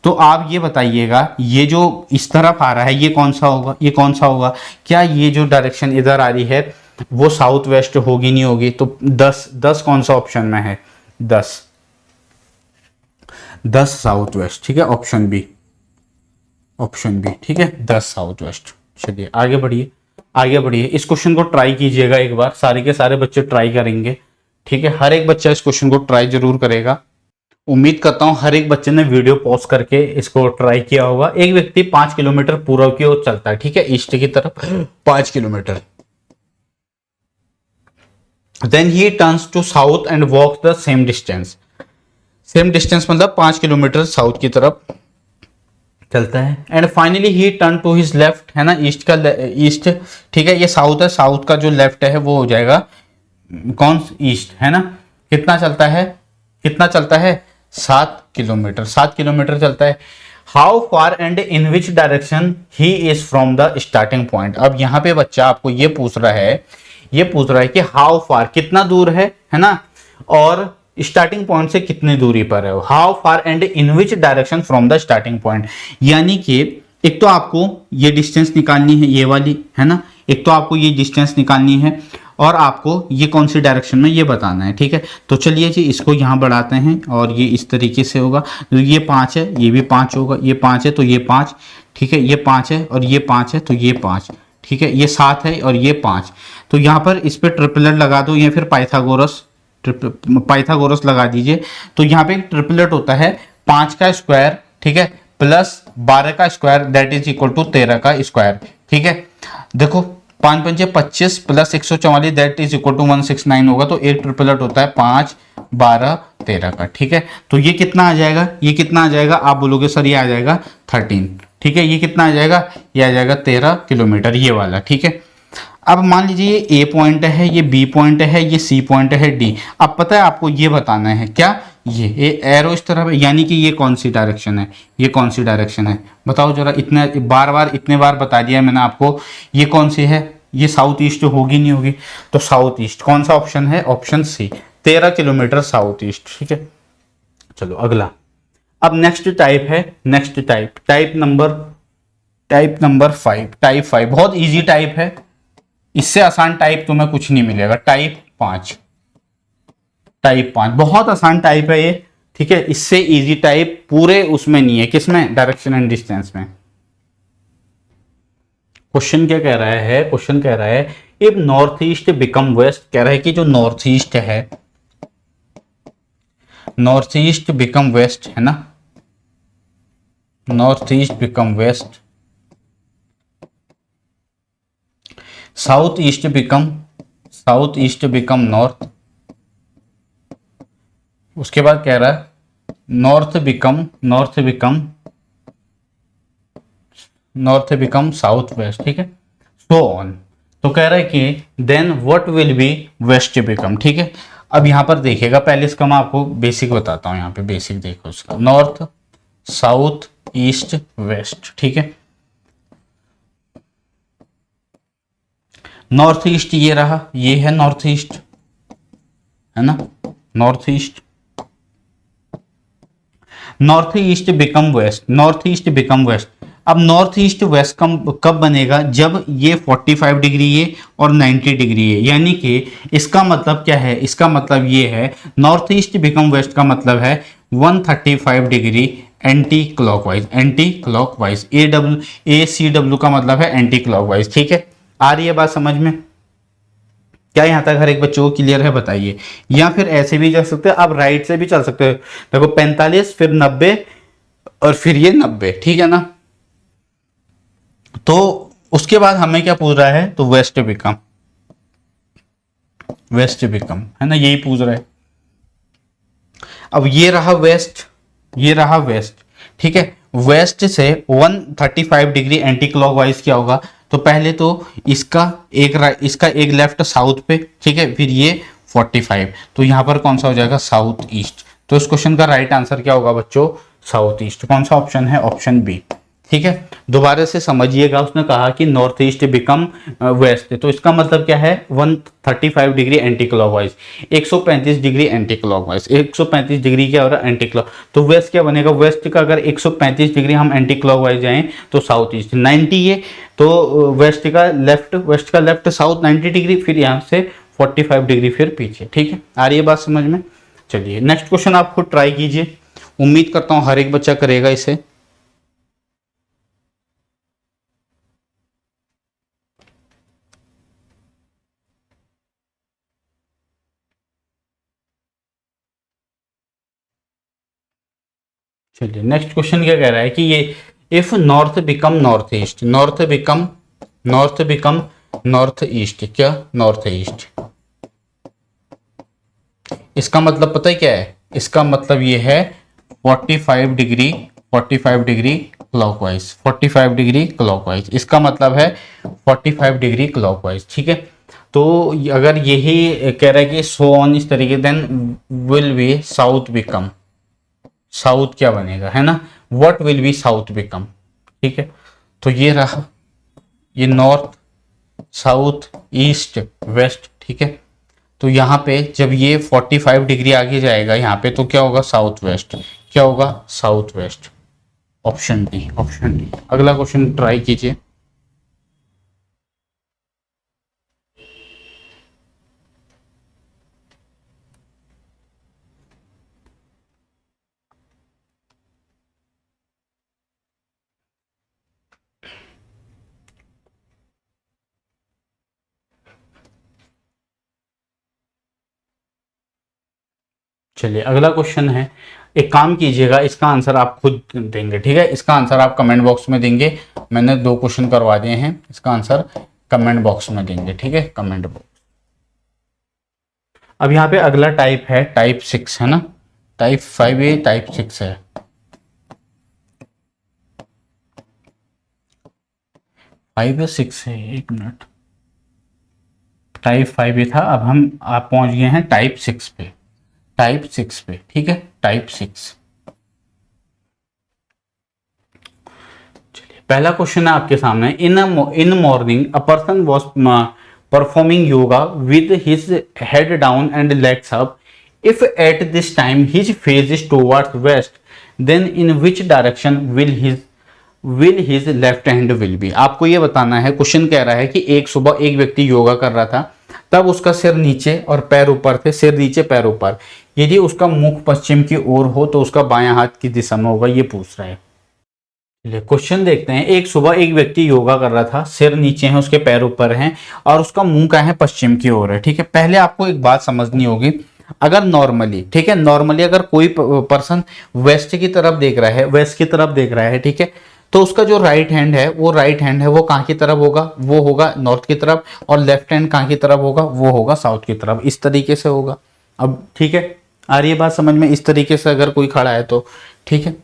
तो आप ये बताइएगा, ये जो इस तरफ आ रहा है ये कौन सा होगा, ये कौन सा होगा, क्या ये जो डायरेक्शन इधर आ रही है वो साउथ वेस्ट होगी नहीं होगी, तो 10 कौन सा ऑप्शन में है, 10 साउथ वेस्ट, ठीक है, ऑप्शन बी, ठीक है, 10 साउथ वेस्ट। चलिए आगे बढ़िए, इस क्वेश्चन को ट्राई कीजिएगा एक बार, सारे के सारे बच्चे ट्राई करेंगे, ठीक है, हर एक बच्चा इस क्वेश्चन को ट्राई जरूर करेगा। उम्मीद करता हूं हर एक बच्चे ने वीडियो पॉज करके इसको ट्राई किया होगा। एक व्यक्ति 5 किलोमीटर पूर्व की ओर चलता है, ठीक है, ईस्ट की तरफ 5 kilometer, then he turns to south and walk the same distance मतलब 5 किलोमीटर साउथ की तरफ चलता है, and finally he turn to his left, है ना, ईस्ट, ठीक है, ये साउथ है, साउथ का जो लेफ्ट है वो हो जाएगा कौन, ईस्ट, है ना। कितना चलता है 7 किलोमीटर चलता है। How far and in which direction he is from the starting point. अब यहाँ पे बच्चा आपको ये पूछ रहा है कि हाउ फार कितना दूर है ना, और स्टार्टिंग पॉइंट से कितनी दूरी पर है। How far and in which direction from the starting point, यानी कि एक तो आपको ये डिस्टेंस निकालनी है, ये वाली, है ना, एक तो आपको ये डिस्टेंस निकालनी है और आपको ये कौन सी डायरेक्शन में ये बताना है, ठीक है। तो चलिए जी इसको यहाँ बढ़ाते हैं और ये इस तरीके से होगा, तो ये 5 है, ये भी 5 होगा, ये 5 है तो ये 5, ठीक है, ये 5 है और ये 5 है तो ये 5, ठीक है, ये 7 है और ये 5। तो यहाँ पर इस पर ट्रिपलेट लगा दो या फिर पाइथागोरस लगा दीजिए। तो यहाँ पे एक ट्रिपलेट होता है 5 का स्क्वायर, ठीक है, प्लस 12 का square that is equal to 13 का स्क्वायर। ठीक है, देखो 5 पंचे 25 plus 144 that is equal to 169 होगा, तो एक ट्रिपलेट होता है 5 12 13 का। ठीक है, तो ये कितना आ जाएगा, ये कितना आ जाएगा, आप बोलोगे सर ये आ जाएगा 13। ठीक है, ये कितना आ जाएगा, ये आ जाएगा 13 किलोमीटर ये वाला। ठीक है, अब मान लीजिए ये ए पॉइंट है, ये बी पॉइंट है, ये सी पॉइंट है, डी। अब पता है आपको ये बताना है क्या, ये एरो इस तरफ है, यानी कि ये कौन सी डायरेक्शन है, ये कौन सी डायरेक्शन है, बताओ जरा। इतने बार बार इतने बार बता दिया मैंने आपको, ये कौन सी है, ये साउथ ईस्ट होगी नहीं होगी, तो साउथ ईस्ट कौन सा ऑप्शन है, option C, 13 kilometer south east. ठीक है, चलो अगला। अब नेक्स्ट टाइप है, next type, type number 5, type 5 बहुत इजी टाइप है, इससे आसान टाइप तुम्हें कुछ नहीं मिलेगा। टाइप 5, टाइप 5 बहुत आसान टाइप है ये। ठीक है, इससे इजी टाइप पूरे उसमें नहीं है, किसमें, डायरेक्शन एंड डिस्टेंस में। क्वेश्चन क्या कह रहा है, क्वेश्चन कह रहा है if north east become west, कह रहा है कि जो नॉर्थ ईस्ट है, नॉर्थ ईस्ट बिकम वेस्ट है ना, north east become west, south east become north, उसके बाद कह रहा है नॉर्थ बिकम साउथ वेस्ट। ठीक है, सो ऑन। तो कह रहा है कि then what will be west become. ठीक है, अब यहां पर देखिएगा, पहले इसका मैं आपको बेसिक बताता हूं, यहां पे बेसिक देखो इसका, नॉर्थ साउथ ईस्ट वेस्ट। ठीक है, नॉर्थ ईस्ट ये रहा, ये है नॉर्थ ईस्ट, है ना, north east, north east become west, north east become west. अब नॉर्थ ईस्ट वेस्ट कब बनेगा, जब ये 45 डिग्री ये और 90 डिग्री है, यानी कि इसका मतलब क्या है, इसका मतलब ये है नॉर्थ ईस्ट बिकम वेस्ट का मतलब है 135 degree anti clockwise, anti clockwise, A C W का मतलब है एंटी क्लॉकवाइज। ठीक है, आ रही है बात समझ में, क्या यहां तक हर एक बच्चों को क्लियर है, बताइए। या फिर ऐसे भी जा सकते हैं, आप राइट से भी चल सकते हो, देखो 45 फिर 90 और फिर ये 90। ठीक है ना, तो उसके बाद हमें क्या पूछ रहा है, तो वेस्ट बिकम है ना, यही पूछ रहा है। अब ये रहा वेस्ट, ये रहा वेस्ट। ठीक है, वेस्ट से 135 डिग्री एंटी क्लॉकवाइज क्या होगा, तो पहले तो इसका एक लेफ्ट साउथ पे। ठीक है, फिर ये 45, तो यहां पर कौन सा हो जाएगा, साउथ ईस्ट। तो इस क्वेश्चन का राइट आंसर क्या होगा बच्चों, साउथ ईस्ट। कौन सा ऑप्शन है, ऑप्शन बी। ठीक है, दोबारा से समझिएगा, उसने कहा कि नॉर्थ ईस्ट बिकम वेस्ट, तो इसका मतलब क्या है, 135 degree anti clockwise, 135 degree anti clockwise, 135 degree क्या हो रहा है, एंटी क्लॉक। तो वेस्ट क्या बनेगा, वेस्ट का अगर 135 डिग्री हम एंटी क्लॉकवाइज जाएं तो साउथ ईस्ट 90 है, तो वेस्ट का लेफ्ट साउथ 90 डिग्री, फिर यहाँ से 45 डिग्री फिर पीछे। ठीक है, आ रही है बात समझ में। चलिए नेक्स्ट क्वेश्चन आप खुद ट्राई कीजिए, उम्मीद करता हूं हर एक बच्चा करेगा इसे। चलिए नेक्स्ट क्वेश्चन क्या कह रहा है कि ये if north become north east, north become north east, क्या नॉर्थ ईस्ट, इसका मतलब पता है क्या है, इसका मतलब ये है 45 degree, 45 degree clockwise, 45 degree clockwise, इसका मतलब है 45 डिग्री क्लॉकवाइज। ठीक है, तो अगर यही कह रहा है कि सो ऑन इस तरीके, then will be south become, south क्या बनेगा, है ना, what will be south become. ठीक है, तो ये रहा, ये नॉर्थ साउथ ईस्ट वेस्ट। ठीक है, तो यहाँ पे जब ये 45 डिग्री आगे जाएगा यहाँ पे, तो क्या होगा, साउथ वेस्ट, क्या होगा, south west. Option D, option D. अगला क्वेश्चन ट्राई कीजिए। चलिए अगला क्वेश्चन है, एक काम कीजिएगा, इसका आंसर आप खुद देंगे, ठीक है, इसका आंसर आप कमेंट बॉक्स में देंगे। मैंने 2 क्वेश्चन करवा दिए हैं, इसका आंसर कमेंट बॉक्स में देंगे, ठीक है, कमेंट बॉक्स। अब यहाँ पे अगला टाइप है टाइप 6 है ना, टाइप 5A टाइप 6 है। फाइव या 6 है, एक मिनट, टाइप 5A था, अब आप पहुंच गए हैं टाइप 6 पे, टाइप 6 पे, ठीक है, टाइप 6। चलिए पहला क्वेश्चन है आपके सामने, in morning a person was performing yoga with his head down and legs up, if at this time his face is towards west, then in which direction will his left hand will be. आपको ये बताना है, question कह रहा है कि एक सुबह एक व्यक्ति योगा कर रहा था, तब उसका सिर नीचे और पैर ऊपर थे, सिर नीचे पैर ऊपर, यदि उसका मुख पश्चिम की ओर हो तो उसका बायां हाथ की दिशा में होगा, ये पूछ रहा है। क्वेश्चन देखते हैं, एक सुबह एक व्यक्ति योगा कर रहा था, सिर नीचे है, उसके पैर ऊपर हैं और उसका मुंह का है पश्चिम की ओर है, ठीक है। पहले आपको एक बात समझनी होगी, अगर नॉर्मली, ठीक है, नॉर्मली अगर कोई पर्सन वेस्ट की तरफ देख रहा है, वेस्ट की तरफ देख रहा है, ठीक है, तो उसका जो राइट हैंड है वो कहाँ की तरफ होगा, वो होगा नॉर्थ की तरफ, और लेफ्ट हैंड कहाँ की तरफ होगा, वो होगा साउथ की तरफ, इस तरीके से होगा। अब ठीक है, आ रही है बात समझ में, इस तरीके से अगर कोई खड़ा है तो, ठीक है।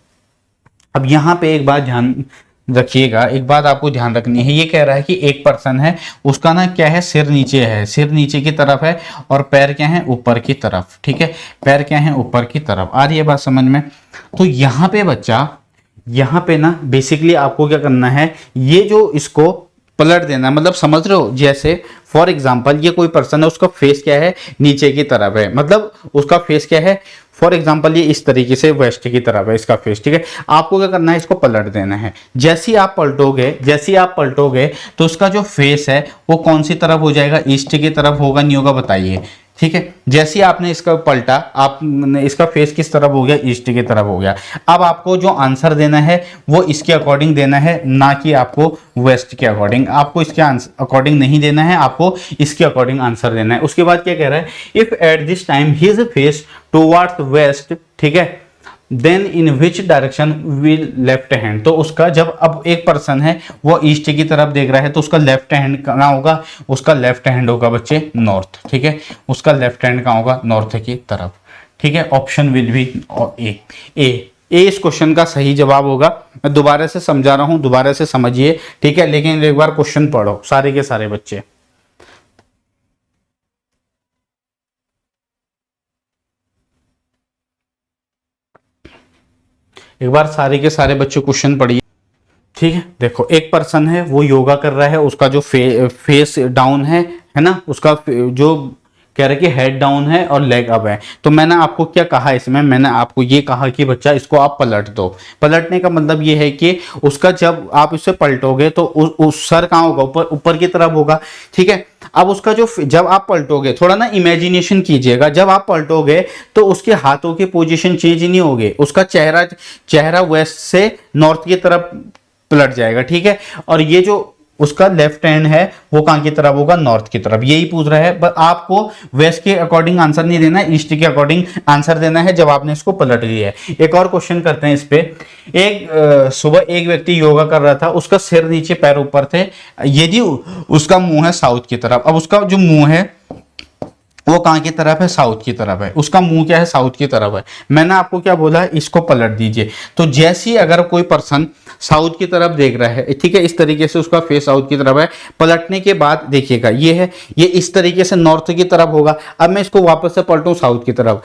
अब यहाँ पे एक बात ध्यान रखिएगा, एक बात आपको ध्यान रखनी है, ये कह रहा है कि एक पर्सन है, उसका ना क्या है, सिर नीचे है, सिर नीचे की तरफ है, और पैर क्या है, ऊपर की तरफ, ठीक है, पैर क्या है, ऊपर की तरफ। आ रही है बात समझ में। तो यहाँ पे बच्चा, यहाँ पे ना बेसिकली आपको क्या करना है, ये जो इसको पलट देना, मतलब समझ रहे हो, जैसे फॉर एग्जाम्पल ये कोई पर्सन है, उसका फेस क्या है, नीचे की तरफ है, मतलब उसका फेस क्या है, फॉर एग्जाम्पल ये इस तरीके से वेस्ट की तरफ है इसका फेस, ठीक है। आपको क्या करना है, इसको पलट देना है। जैसे ही आप पलटोगे तो उसका जो फेस है वो कौन सी तरफ हो जाएगा, ईस्ट की तरफ होगा, नहीं होगा, बताइए, ठीक है। जैसे ही आपने इसका पलटा, आपने इसका फेस किस तरफ हो गया, ईस्ट की तरफ हो गया। अब आपको जो आंसर देना है वो इसके अकॉर्डिंग देना है, ना कि आपको वेस्ट के अकॉर्डिंग। आपको इसके अकॉर्डिंग नहीं देना है, आपको इसके अकॉर्डिंग आंसर देना है। उसके बाद क्या कह रहा है, if at this time his face towards west, ठीक है, then in which direction will left hand. तो उसका जब अब एक पर्सन है वो ईस्ट की तरफ देख रहा है तो उसका लेफ्ट हैंड कहाँ होगा, उसका लेफ्ट हैंड होगा बच्चे नॉर्थ, ठीक है, उसका लेफ्ट हैंड कहाँ होगा, नॉर्थ की तरफ, ठीक है। ऑप्शन विल बी ए इस क्वेश्चन का सही जवाब होगा। मैं दोबारा से समझा रहा हूं, दोबारा से समझिए, ठीक है, लेकिन एक बार क्वेश्चन पढ़ो सारे के सारे बच्चे। एक बार सारे के सारे बच्चे क्वेश्चन पढ़िए, ठीक है। देखो एक पर्सन है वो योगा कर रहा है, उसका जो फेस डाउन है ना, उसका जो कह रहे कि हेड डाउन है और लेग अप है। तो मैंने आपको क्या कहा इसमें, मैंने आपको ये कहा कि बच्चा इसको आप पलट दो। पलटने का मतलब ये है कि उसका जब आप इसे पलटोगे तो उस सर कहाँ होगा, ऊपर की तरफ होगा, ठीक है। अब उसका जो जब आप पलटोगे, थोड़ा ना इमेजिनेशन कीजिएगा, जब आप पलटोगे तो उसके हाथों की पोजीशन चेंज नहीं होगी, उसका चेहरा वेस्ट से नॉर्थ की तरफ पलट जाएगा, ठीक है। और ये जो उसका लेफ्ट हैंड है वो कहां की तरफ होगा, नॉर्थ की तरफ। यही पूछ रहा है, पर आपको वेस्ट के अकॉर्डिंग आंसर नहीं देना है, ईस्ट के अकॉर्डिंग आंसर देना है जब आपने इसको पलट लिया है। एक और क्वेश्चन करते हैं इस पे। सुबह एक व्यक्ति योगा कर रहा था, उसका सिर नीचे पैर ऊपर थे, यदि उसका मुंह है साउथ की तरफ। अब उसका जो मुंह है वो कहां की तरफ है, साउथ की तरफ है, उसका मुंह क्या है, साउथ की तरफ है। मैंने आपको क्या बोला है, इसको पलट दीजिए। तो जैसे ही अगर कोई पर्सन साउथ की तरफ देख रहा है, ठीक है, इस तरीके से उसका फेस साउथ की तरफ है, पलटने के बाद देखिएगा ये है, ये इस तरीके से नॉर्थ की तरफ होगा। अब मैं इसको वापस से पलटूं साउथ की तरफ,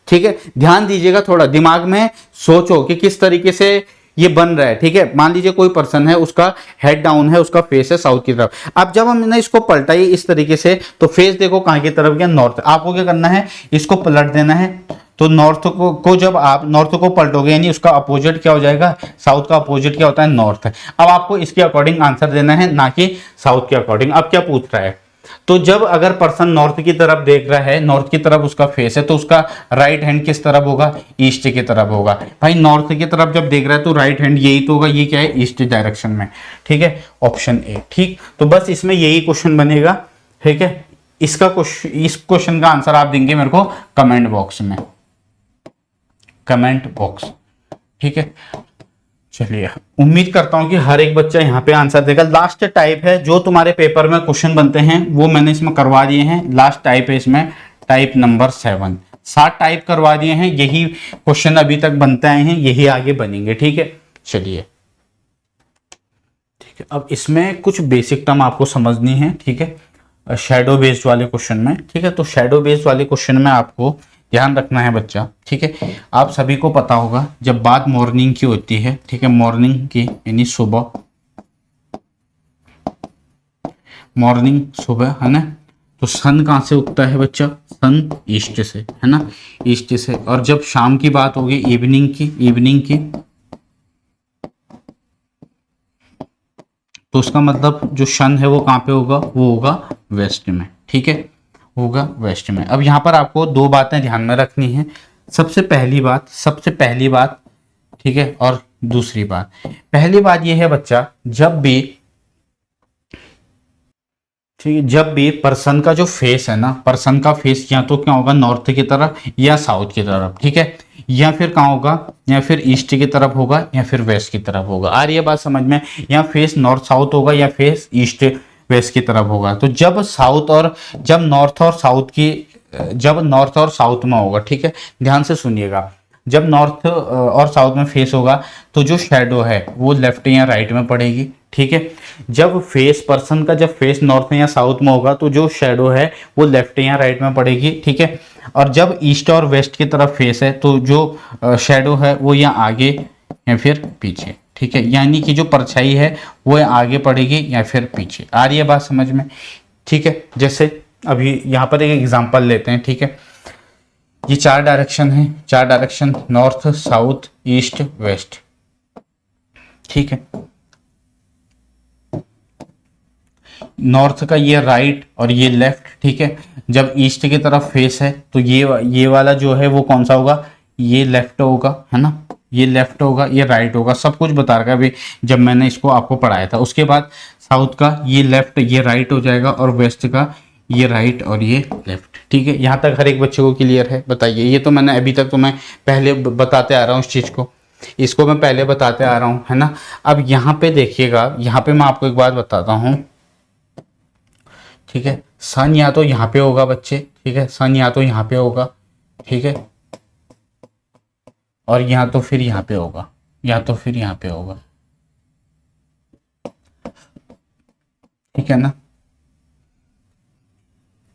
ठीक है। ध्यान दीजिएगा, थोड़ा दिमाग में सोचो कि किस तरीके से ये बन रहा है, ठीक है। मान लीजिए कोई पर्सन है, उसका हेड डाउन है, उसका फेस है साउथ की तरफ। अब जब हमने इसको पलटाई इस तरीके से तो फेस देखो कहां की तरफ गया, नॉर्थ। आपको क्या करना है, इसको पलट देना है। तो नॉर्थ को जब आप नॉर्थ को पलटोगे यानी उसका अपोजिट क्या हो जाएगा, साउथ का अपोजिट क्या होता है, नॉर्थ है। अब आपको इसके अकॉर्डिंग आंसर देना है, ना कि साउथ के अकॉर्डिंग। अब क्या पूछ रहा है, तो जब अगर पर्सन नॉर्थ की तरफ देख रहा है, नॉर्थ की तरफ उसका फेस है, तो उसका राइट हैंड किस तरफ होगा, ईस्ट की तरफ होगा। भाई नॉर्थ की तरफ जब देख रहा है तो राइट हैंड यही तो होगा, ये क्या है, ईस्ट डायरेक्शन में, ठीक है, ऑप्शन ए। ठीक, तो बस इसमें यही क्वेश्चन बनेगा, ठीक है। इस क्वेश्चन का आंसर आप देंगे मेरे को कमेंट बॉक्स में। Comment box. ठीक है, चलिए उम्मीद करता हूं कि हर एक बच्चा यहाँ पे आंसर देगा। लास्ट टाइप है जो तुम्हारे पेपर में क्वेश्चन बनते हैं वो मैंने इसमें करवा दिए हैं। लास्ट टाइप है इसमें, टाइप नंबर 7। 7 टाइप करवा दिए हैं, यही क्वेश्चन अभी तक बनते आए हैं, यही आगे बनेंगे। ठीक है, चलिए ठीक है। अब इसमें कुछ बेसिक टर्म आपको समझनी है। ठीक है, शैडो बेस्ड वाले क्वेश्चन में। ठीक है, तो शैडो बेस्ड वाले क्वेश्चन में आपको ध्यान रखना है बच्चा। ठीक है, आप सभी को पता होगा जब बात मॉर्निंग की होती है, ठीक है, मॉर्निंग की यानी सुबह, मॉर्निंग सुबह है ना, तो सन कहाँ से उगता है बच्चा? सन ईस्ट से, है ना, ईस्ट से। और जब शाम की बात होगी, इवनिंग की, इवनिंग की, तो उसका मतलब जो सन है वो कहाँ पे होगा? वो होगा वेस्ट में। ठीक है, होगा वेस्ट में। अब यहाँ पर आपको 2 बातें ध्यान में रखनी है। सबसे पहली बात, ठीक है, और दूसरी बात। पहली बात ये है बच्चा, जब भी, ठीक है, जब भी पर्सन का जो फेस है ना, पर्सन का फेस या तो क्या होगा? नॉर्थ की तरफ या साउथ की तरफ। ठीक है, या फिर कहाँ होगा? या फिर ईस्ट की तरफ होगा या फिर वेस्ट की तरफ होगा। आ रही है बात समझ में? या फेस नॉर्थ साउथ होगा या फेस ईस्ट वेस्ट की तरफ होगा। तो जब नॉर्थ और साउथ में होगा, ठीक है, ध्यान से सुनिएगा, जब नॉर्थ और साउथ में फेस होगा तो जो शेडो है वो लेफ्ट या राइट में पड़ेगी। ठीक है, जब फेस पर्सन का जब फेस नॉर्थ में या साउथ में होगा तो जो शेडो है वो लेफ्ट या राइट में पड़ेगी। ठीक है, और जब ईस्ट और वेस्ट की तरफ फेस है तो जो शेडो है वो या आगे या फिर पीछे। ठीक है, यानी कि जो परछाई है वो आगे पड़ेगी या फिर पीछे। आ रही है बात समझ में? ठीक है, जैसे अभी यहाँ पर एक एग्जांपल लेते हैं। ठीक है, ये 4 डायरेक्शन है, 4 direction, north, south, east, west. ठीक है, नॉर्थ का ये राइट और ये लेफ्ट। ठीक है, जब ईस्ट की तरफ फेस है तो ये वाला जो है वो कौन सा होगा? ये लेफ्ट होगा, है ना, ये लेफ्ट होगा, ये राइट होगा। सब कुछ बता रखा है अभी जब मैंने इसको आपको पढ़ाया था। उसके बाद साउथ का ये लेफ्ट, ये राइट हो जाएगा, और वेस्ट का ये राइट और ये लेफ्ट। ठीक है, यहाँ तक हर एक बच्चे को क्लियर है? बताइए। ये तो मैंने अभी तक तो मैं पहले बताते आ रहा हूँ इस चीज़ को, इसको मैं पहले बताते आ रहा हूँ, है ना। अब यहाँ पे देखिएगा, यहाँ पे मैं आपको एक बात बताता हूँ। ठीक है, सन या तो यहाँ पे होगा बच्चे, ठीक है, सन या तो यहाँ पे होगा, ठीक है, और यहाँ तो फिर यहाँ पे होगा, या तो फिर यहाँ पे होगा। ठीक है ना,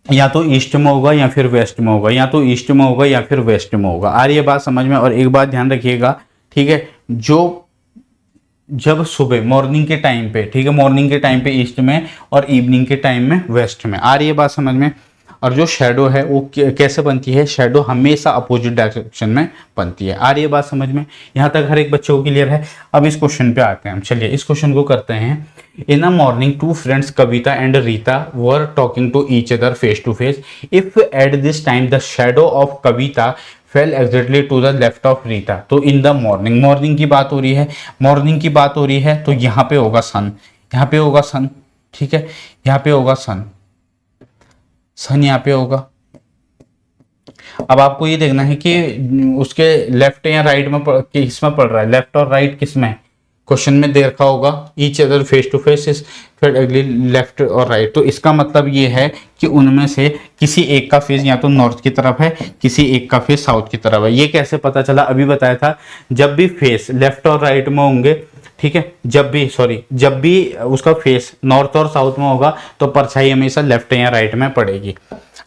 या तो ईस्ट में होगा या फिर वेस्ट में होगा, या तो ईस्ट में होगा या फिर वेस्ट में होगा। आ रही है बात समझ में? और एक बात ध्यान रखिएगा, ठीक है, जब सुबह मॉर्निंग के टाइम पे, ठीक है, मॉर्निंग के टाइम पे ईस्ट में और इवनिंग के टाइम में वेस्ट में। आ रही है बात समझ में? और जो शेडो है वो कैसे बनती है? शेडो हमेशा अपोजिट डायरेक्शन में बनती है। आ रही है बात समझ में? यहाँ तक हर एक बच्चे को क्लियर है? अब इस क्वेश्चन पे आते हैं हम। चलिए इस क्वेश्चन को करते हैं। In a morning 2 friends Kavita and Rita were talking to each other face to face. If at this time the shadow of Kavita fell exactly to the left of Rita. तो इन द मॉर्निंग, मॉर्निंग की बात हो रही है, morning की बात हो रही है, तो यहाँ पे होगा सन, यहाँ पे होगा सन, ठीक है, यहाँ पे होगा सन, सन यहाँ पे होगा। अब आपको ये देखना है कि उसके लेफ्ट या राइट में किसमें पड़ रहा है, लेफ्ट और राइट किसमें, क्वेश्चन में दे रखा होगा each other face to face, फिर अगली लेफ्ट और राइट। तो इसका मतलब ये है कि उनमें से किसी एक का फेस या तो नॉर्थ की तरफ है, किसी एक का फेस साउथ की तरफ है। ये कैसे पता चला? अभी बताया था, जब भी फेस लेफ्ट और राइट में होंगे, ठीक है, जब भी उसका फेस नॉर्थ और साउथ में होगा तो परछाई हमेशा लेफ्ट या राइट में पड़ेगी।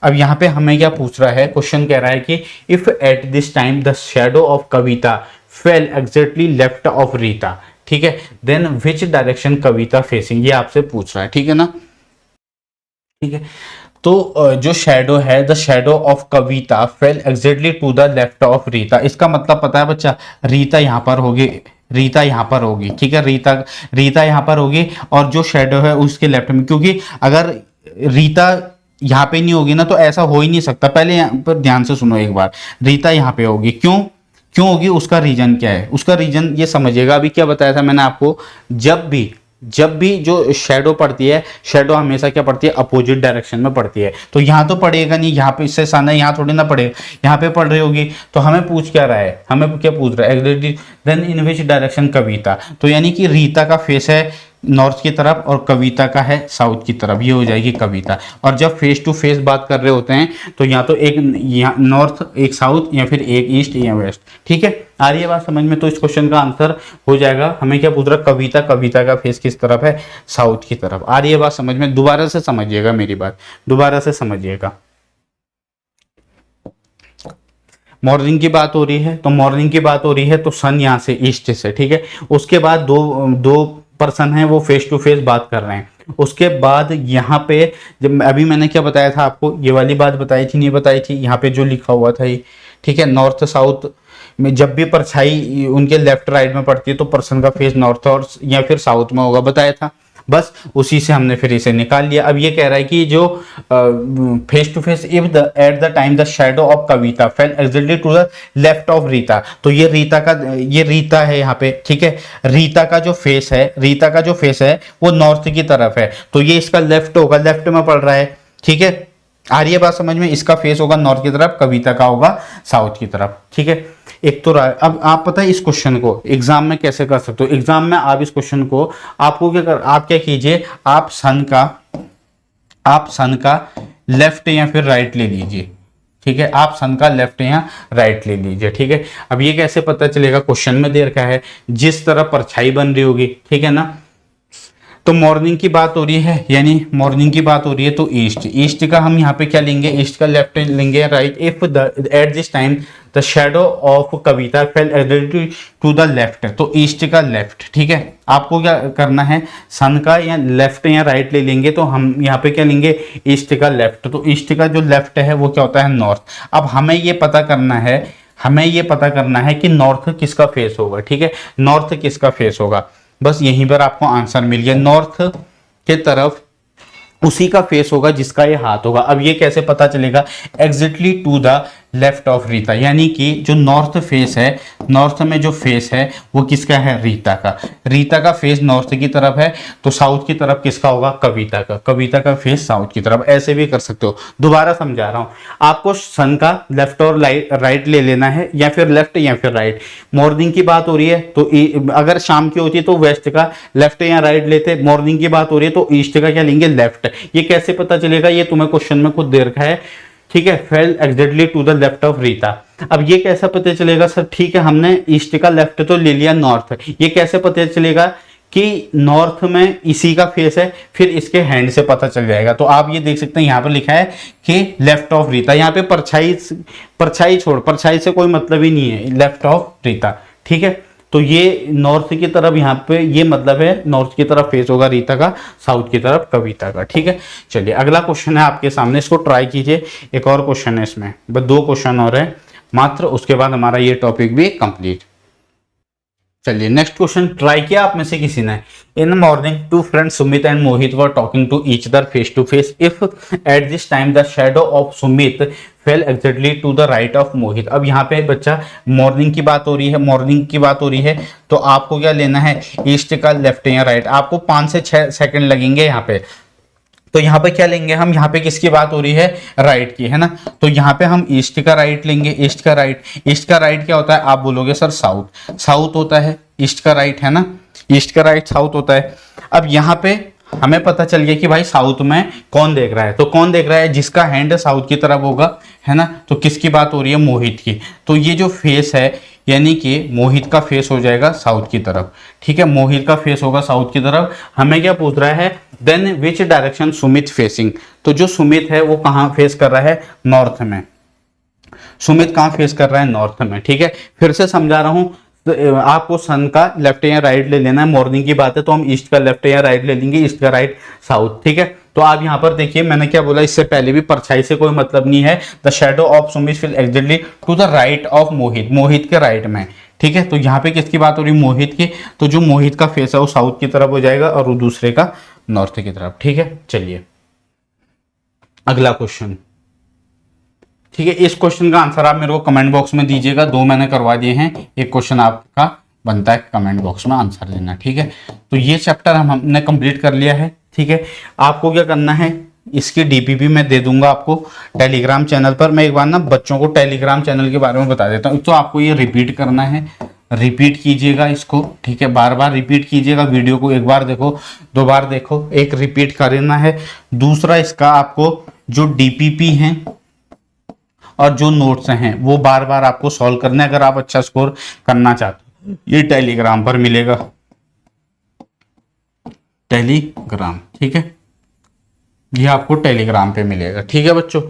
अब यहाँ पे हमें क्या पूछ रहा है? क्वेश्चन कह रहा है कि if at this time the shadow of Kavita fell exactly left of Rita, ठीक है, then which direction Kavita facing, ये आपसे पूछ रहा है, ठीक है ना। ठीक है, तो जो शेडो है, the shadow of Kavita fell exactly to the left of Rita. इसका मतलब पता है बच्चा? रीता यहाँ पर होगी, रीता यहाँ पर होगी, ठीक है, रीता यहाँ पर होगी, और जो शेडो है उसके लेफ्ट में, क्योंकि अगर रीता यहाँ पे नहीं होगी ना तो ऐसा हो ही नहीं सकता। पहले यहाँ पर ध्यान से सुनो एक बार, रीता यहाँ पे होगी, क्यों होगी? उसका रीजन क्या है? उसका रीजन ये समझिएगा। अभी क्या बताया था मैंने आपको? जब भी जब भी जो शेडो पड़ती है, शेडो हमेशा क्या पड़ती है, अपोजिट डायरेक्शन में पड़ती है। तो यहाँ तो पड़ेगा नहीं, यहाँ पे इससे सामने यहाँ थोड़ी ना पड़ेगा, यहाँ पे पड़ रही होगी। तो हमें पूछ क्या रहा है, हमें क्या पूछ रहा है, देन इन विच डायरेक्शन कविता, तो यानी कि रीता का फेस है नॉर्थ की तरफ और कविता का है साउथ की तरफ, ये हो जाएगी कविता। और जब फेस टू फेस बात कर रहे होते हैं तो या तो एक यहाँ नॉर्थ, एक साउथ, या फिर एक ईस्ट या वेस्ट। ठीक है, आ रही है बात समझ में? तो इस क्वेश्चन का आंसर हो जाएगा, हमें क्या पूछ रहा है, कविता, कविता का फेस किस तरफ है, साउथ की तरफ। आ रही है बात समझ में? दोबारा से समझिएगा मेरी बात, दोबारा से समझिएगा। मॉर्निंग की बात हो रही है, तो मॉर्निंग की बात हो रही है तो सन यहाँ से ईस्ट से, ठीक है। उसके बाद दो पर्सन हैं वो फेस टू फेस बात कर रहे हैं। उसके बाद यहाँ पे जब अभी मैंने क्या बताया था आपको, ये वाली बात बताई थी, नहीं बताई थी, यहाँ पे जो लिखा हुआ था ये, ठीक है, नॉर्थ साउथ में जब भी परछाई उनके लेफ्ट राइट में पड़ती है तो पर्सन का फेस नॉर्थ और या फिर साउथ में होगा, बताया था। बस उसी से हमने फिर इसे निकाल लिया। अब ये कह रहा है कि जो face to face if the at the time the shadow of Kavita fell exactly to the left of Rita, तो ये रीता का, ये रीता है यहाँ पे, ठीक है। रीता का जो फेस है, रीता का जो फेस है वो नॉर्थ की तरफ है, तो ये इसका लेफ्ट होगा, लेफ्ट में पड़ रहा है, ठीक है। आ रही है बात समझ में? इसका फेस होगा नॉर्थ की तरफ, कविता का होगा साउथ की तरफ, ठीक है। एक तो अब आप पता है इस क्वेश्चन को एग्जाम में कैसे कर सकते हो। एग्जाम में आप इस क्वेश्चन को, आपको आप क्या कीजिए, आप सन का लेफ्ट या फिर राइट ले लीजिए, ठीक है। आप सन का लेफ्ट या राइट ले लीजिए, ठीक है। अब ये कैसे पता चलेगा, क्वेश्चन में दे रखा है जिस तरह परछाई बन रही होगी, ठीक है ना। तो मॉर्निंग की बात हो रही है, यानी मॉर्निंग की बात हो रही है तो ईस्ट, ईस्ट का हम यहाँ पे क्या लेंगे, ईस्ट का लेफ्ट लेंगे, right. If the at this time the shadow of Kavita fell exactly to the left, तो ईस्ट का लेफ्ट, ठीक है। आपको क्या करना है, सन का या लेफ्ट या राइट ले लेंगे, तो हम यहाँ पे क्या लेंगे, ईस्ट का लेफ्ट। तो ईस्ट का जो लेफ्ट है वो क्या होता है, नॉर्थ। अब हमें ये पता करना है, हमें ये पता करना है कि नॉर्थ किसका फेस होगा, ठीक है, नॉर्थ किसका फेस होगा। बस यहीं पर आपको आंसर मिल गया, नॉर्थ के तरफ उसी का फेस होगा जिसका ये हाथ होगा। अब ये कैसे पता चलेगा, exactly to the left of Rita, यानी कि जो नॉर्थ फेस है, नॉर्थ में जो फेस है वो किसका है, रीता का। रीता का फेस नॉर्थ की तरफ है, तो साउथ की तरफ किसका होगा, कविता का। कविता का फेस साउथ की तरफ। ऐसे भी कर सकते हो। दोबारा समझा रहा हूं आपको, सन का लेफ्ट और राइट ले लेना है, या फिर लेफ्ट या फिर राइट। मॉर्निंग की बात हो रही है तो अगर शाम की होती है तो वेस्ट का लेफ्ट या राइट लेते, मॉर्निंग की बात हो रही है तो ईस्ट का क्या लेंगे, लेफ्ट। ये कैसे पता चलेगा, ये तुम्हें क्वेश्चन में खुद दे रखा है, ठीक है। Fell exactly to the left of Rita. अब ये कैसे पता चलेगा सर, ठीक है, हमने ईस्ट का लेफ्ट तो ले लिया, नॉर्थ, ये कैसे पता चलेगा कि नॉर्थ में इसी का फेस है, फिर इसके हैंड से पता चल जाएगा। तो आप ये देख सकते हैं यहाँ पर लिखा है कि लेफ्ट ऑफ रीता, यहाँ पे परछाई छोड़, परछाई से कोई मतलब ही नहीं है, लेफ्ट ऑफ रीता, ठीक है। तो ये नॉर्थ की तरफ, यहाँ पे ये मतलब है नॉर्थ की तरफ फेस होगा रीता का, साउथ की तरफ कविता का, ठीक है। चलिए अगला क्वेश्चन है आपके सामने, इसको ट्राई कीजिए। एक और क्वेश्चन है इसमें, बस 2 क्वेश्चन और है मात्र, उसके बाद हमारा ये टॉपिक भी कंप्लीट। चलिए नेक्स्ट क्वेश्चन ट्राई किया आप में से किसी ने। In morning 2 friends Sumit and Mohit were talking to each other face to face if at this time the shadow of Sumit fell exactly to the right of Mohit. अब यहाँ पे बच्चा मॉर्निंग की बात हो रही है, मॉर्निंग की बात हो रही है, तो आपको क्या लेना है, ईस्ट का लेफ्ट या राइट। आपको 5 से 6 सेकंड लगेंगे यहाँ पे। तो यहाँ पे क्या लेंगे हम, यहाँ पे किसकी बात हो रही है, राइट की, है ना। तो यहाँ पे हम ईस्ट का राइट लेंगे, ईस्ट का राइट। ईस्ट का राइट क्या होता है, आप बोलोगे सर साउथ, साउथ होता है ईस्ट का राइट, है ना। ईस्ट का राइट साउथ होता है। अब यहाँ पे हमें पता चल गया कि भाई साउथ में कौन देख रहा है, तो कौन देख रहा है, जिसका हैंड साउथ की तरफ होगा, है ना। तो किसकी बात हो रही है, मोहित की। तो ये जो फेस है, यानी कि मोहित का फेस हो जाएगा साउथ की तरफ, ठीक है। मोहित का फेस होगा साउथ की तरफ। हमें क्या पूछ रहा है, then which direction Sumit facing. तो जो सुमित है वो कहाँ फेस कर रहा है, नॉर्थ में। सुमित कहाँ फेस कर रहा है, नॉर्थ में, ठीक है। फिर से समझा रहा हूँ, तो आपको सन का लेफ्ट या राइट ले लेना है। मॉर्निंग की बात है तो हम ईस्ट का लेफ्ट या राइट ले लेंगे, ईस्ट का राइट साउथ, ठीक है। तो आप यहाँ पर देखिए, मैंने क्या बोला इससे पहले भी, परछाई से कोई मतलब नहीं है। The shadow of Sumit fell exactly to the right of Mohit, Mohit के राइट में, ठीक है। तो यहाँ पे किसकी बात हो रही है, मोहित की। तो जो मोहित का फेस है वो साउथ की तरफ हो जाएगा और वो दूसरे का नॉर्थ की तरफ, ठीक है। चलिए अगला क्वेश्चन, ठीक है। इस क्वेश्चन का आंसर आप मेरे को कमेंट बॉक्स में दीजिएगा। 2 मैंने करवा दिए हैं, एक क्वेश्चन आपका बनता है कमेंट बॉक्स में आंसर देना। ठीक है, तो ये चैप्टर हमने कंप्लीट कर लिया है। ठीक है, आपको क्या करना है, इसकी डीपीपी मैं दे दूंगा आपको टेलीग्राम चैनल पर। मैं एक बार ना बच्चों को टेलीग्राम चैनल के बारे में बता देता हूँ। तो आपको ये रिपीट करना है, रिपीट कीजिएगा इसको। ठीक है, बार बार रिपीट कीजिएगा वीडियो को। एक बार देखो, दो बार देखो, एक रिपीट करना है। दूसरा, इसका आपको जो डीपीपी है और जो नोट्स हैं वो बार बार आपको सॉल्व करना है अगर आप अच्छा स्कोर करना चाहते हो। ये टेलीग्राम पर मिलेगा, टेलीग्राम। ठीक है, ये आपको टेलीग्राम पे मिलेगा। ठीक है बच्चों,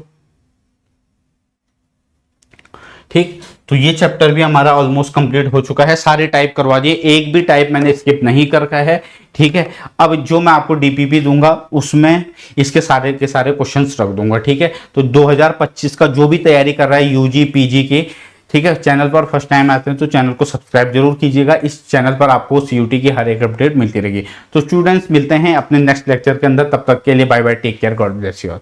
ठीक। तो ये चैप्टर भी हमारा ऑलमोस्ट कंप्लीट हो चुका है। सारे टाइप करवा दिए, एक भी टाइप मैंने स्किप नहीं कर रखा है। ठीक है, अब जो मैं आपको डीपीपी दूंगा उसमें इसके सारे के सारे क्वेश्चंस रख दूंगा। ठीक है, तो 2025 का जो भी तैयारी कर रहा है यूजी पीजी की, ठीक है, चैनल पर फर्स्ट टाइम आते हैं तो चैनल को सब्सक्राइब जरूर कीजिएगा। इस चैनल पर आपको सीयूटी की हर एक अपडेट मिलती रहेगी। तो स्टूडेंट्स, मिलते हैं अपने नेक्स्ट लेक्चर के अंदर। तब तक के लिए bye bye, take care, God bless you all.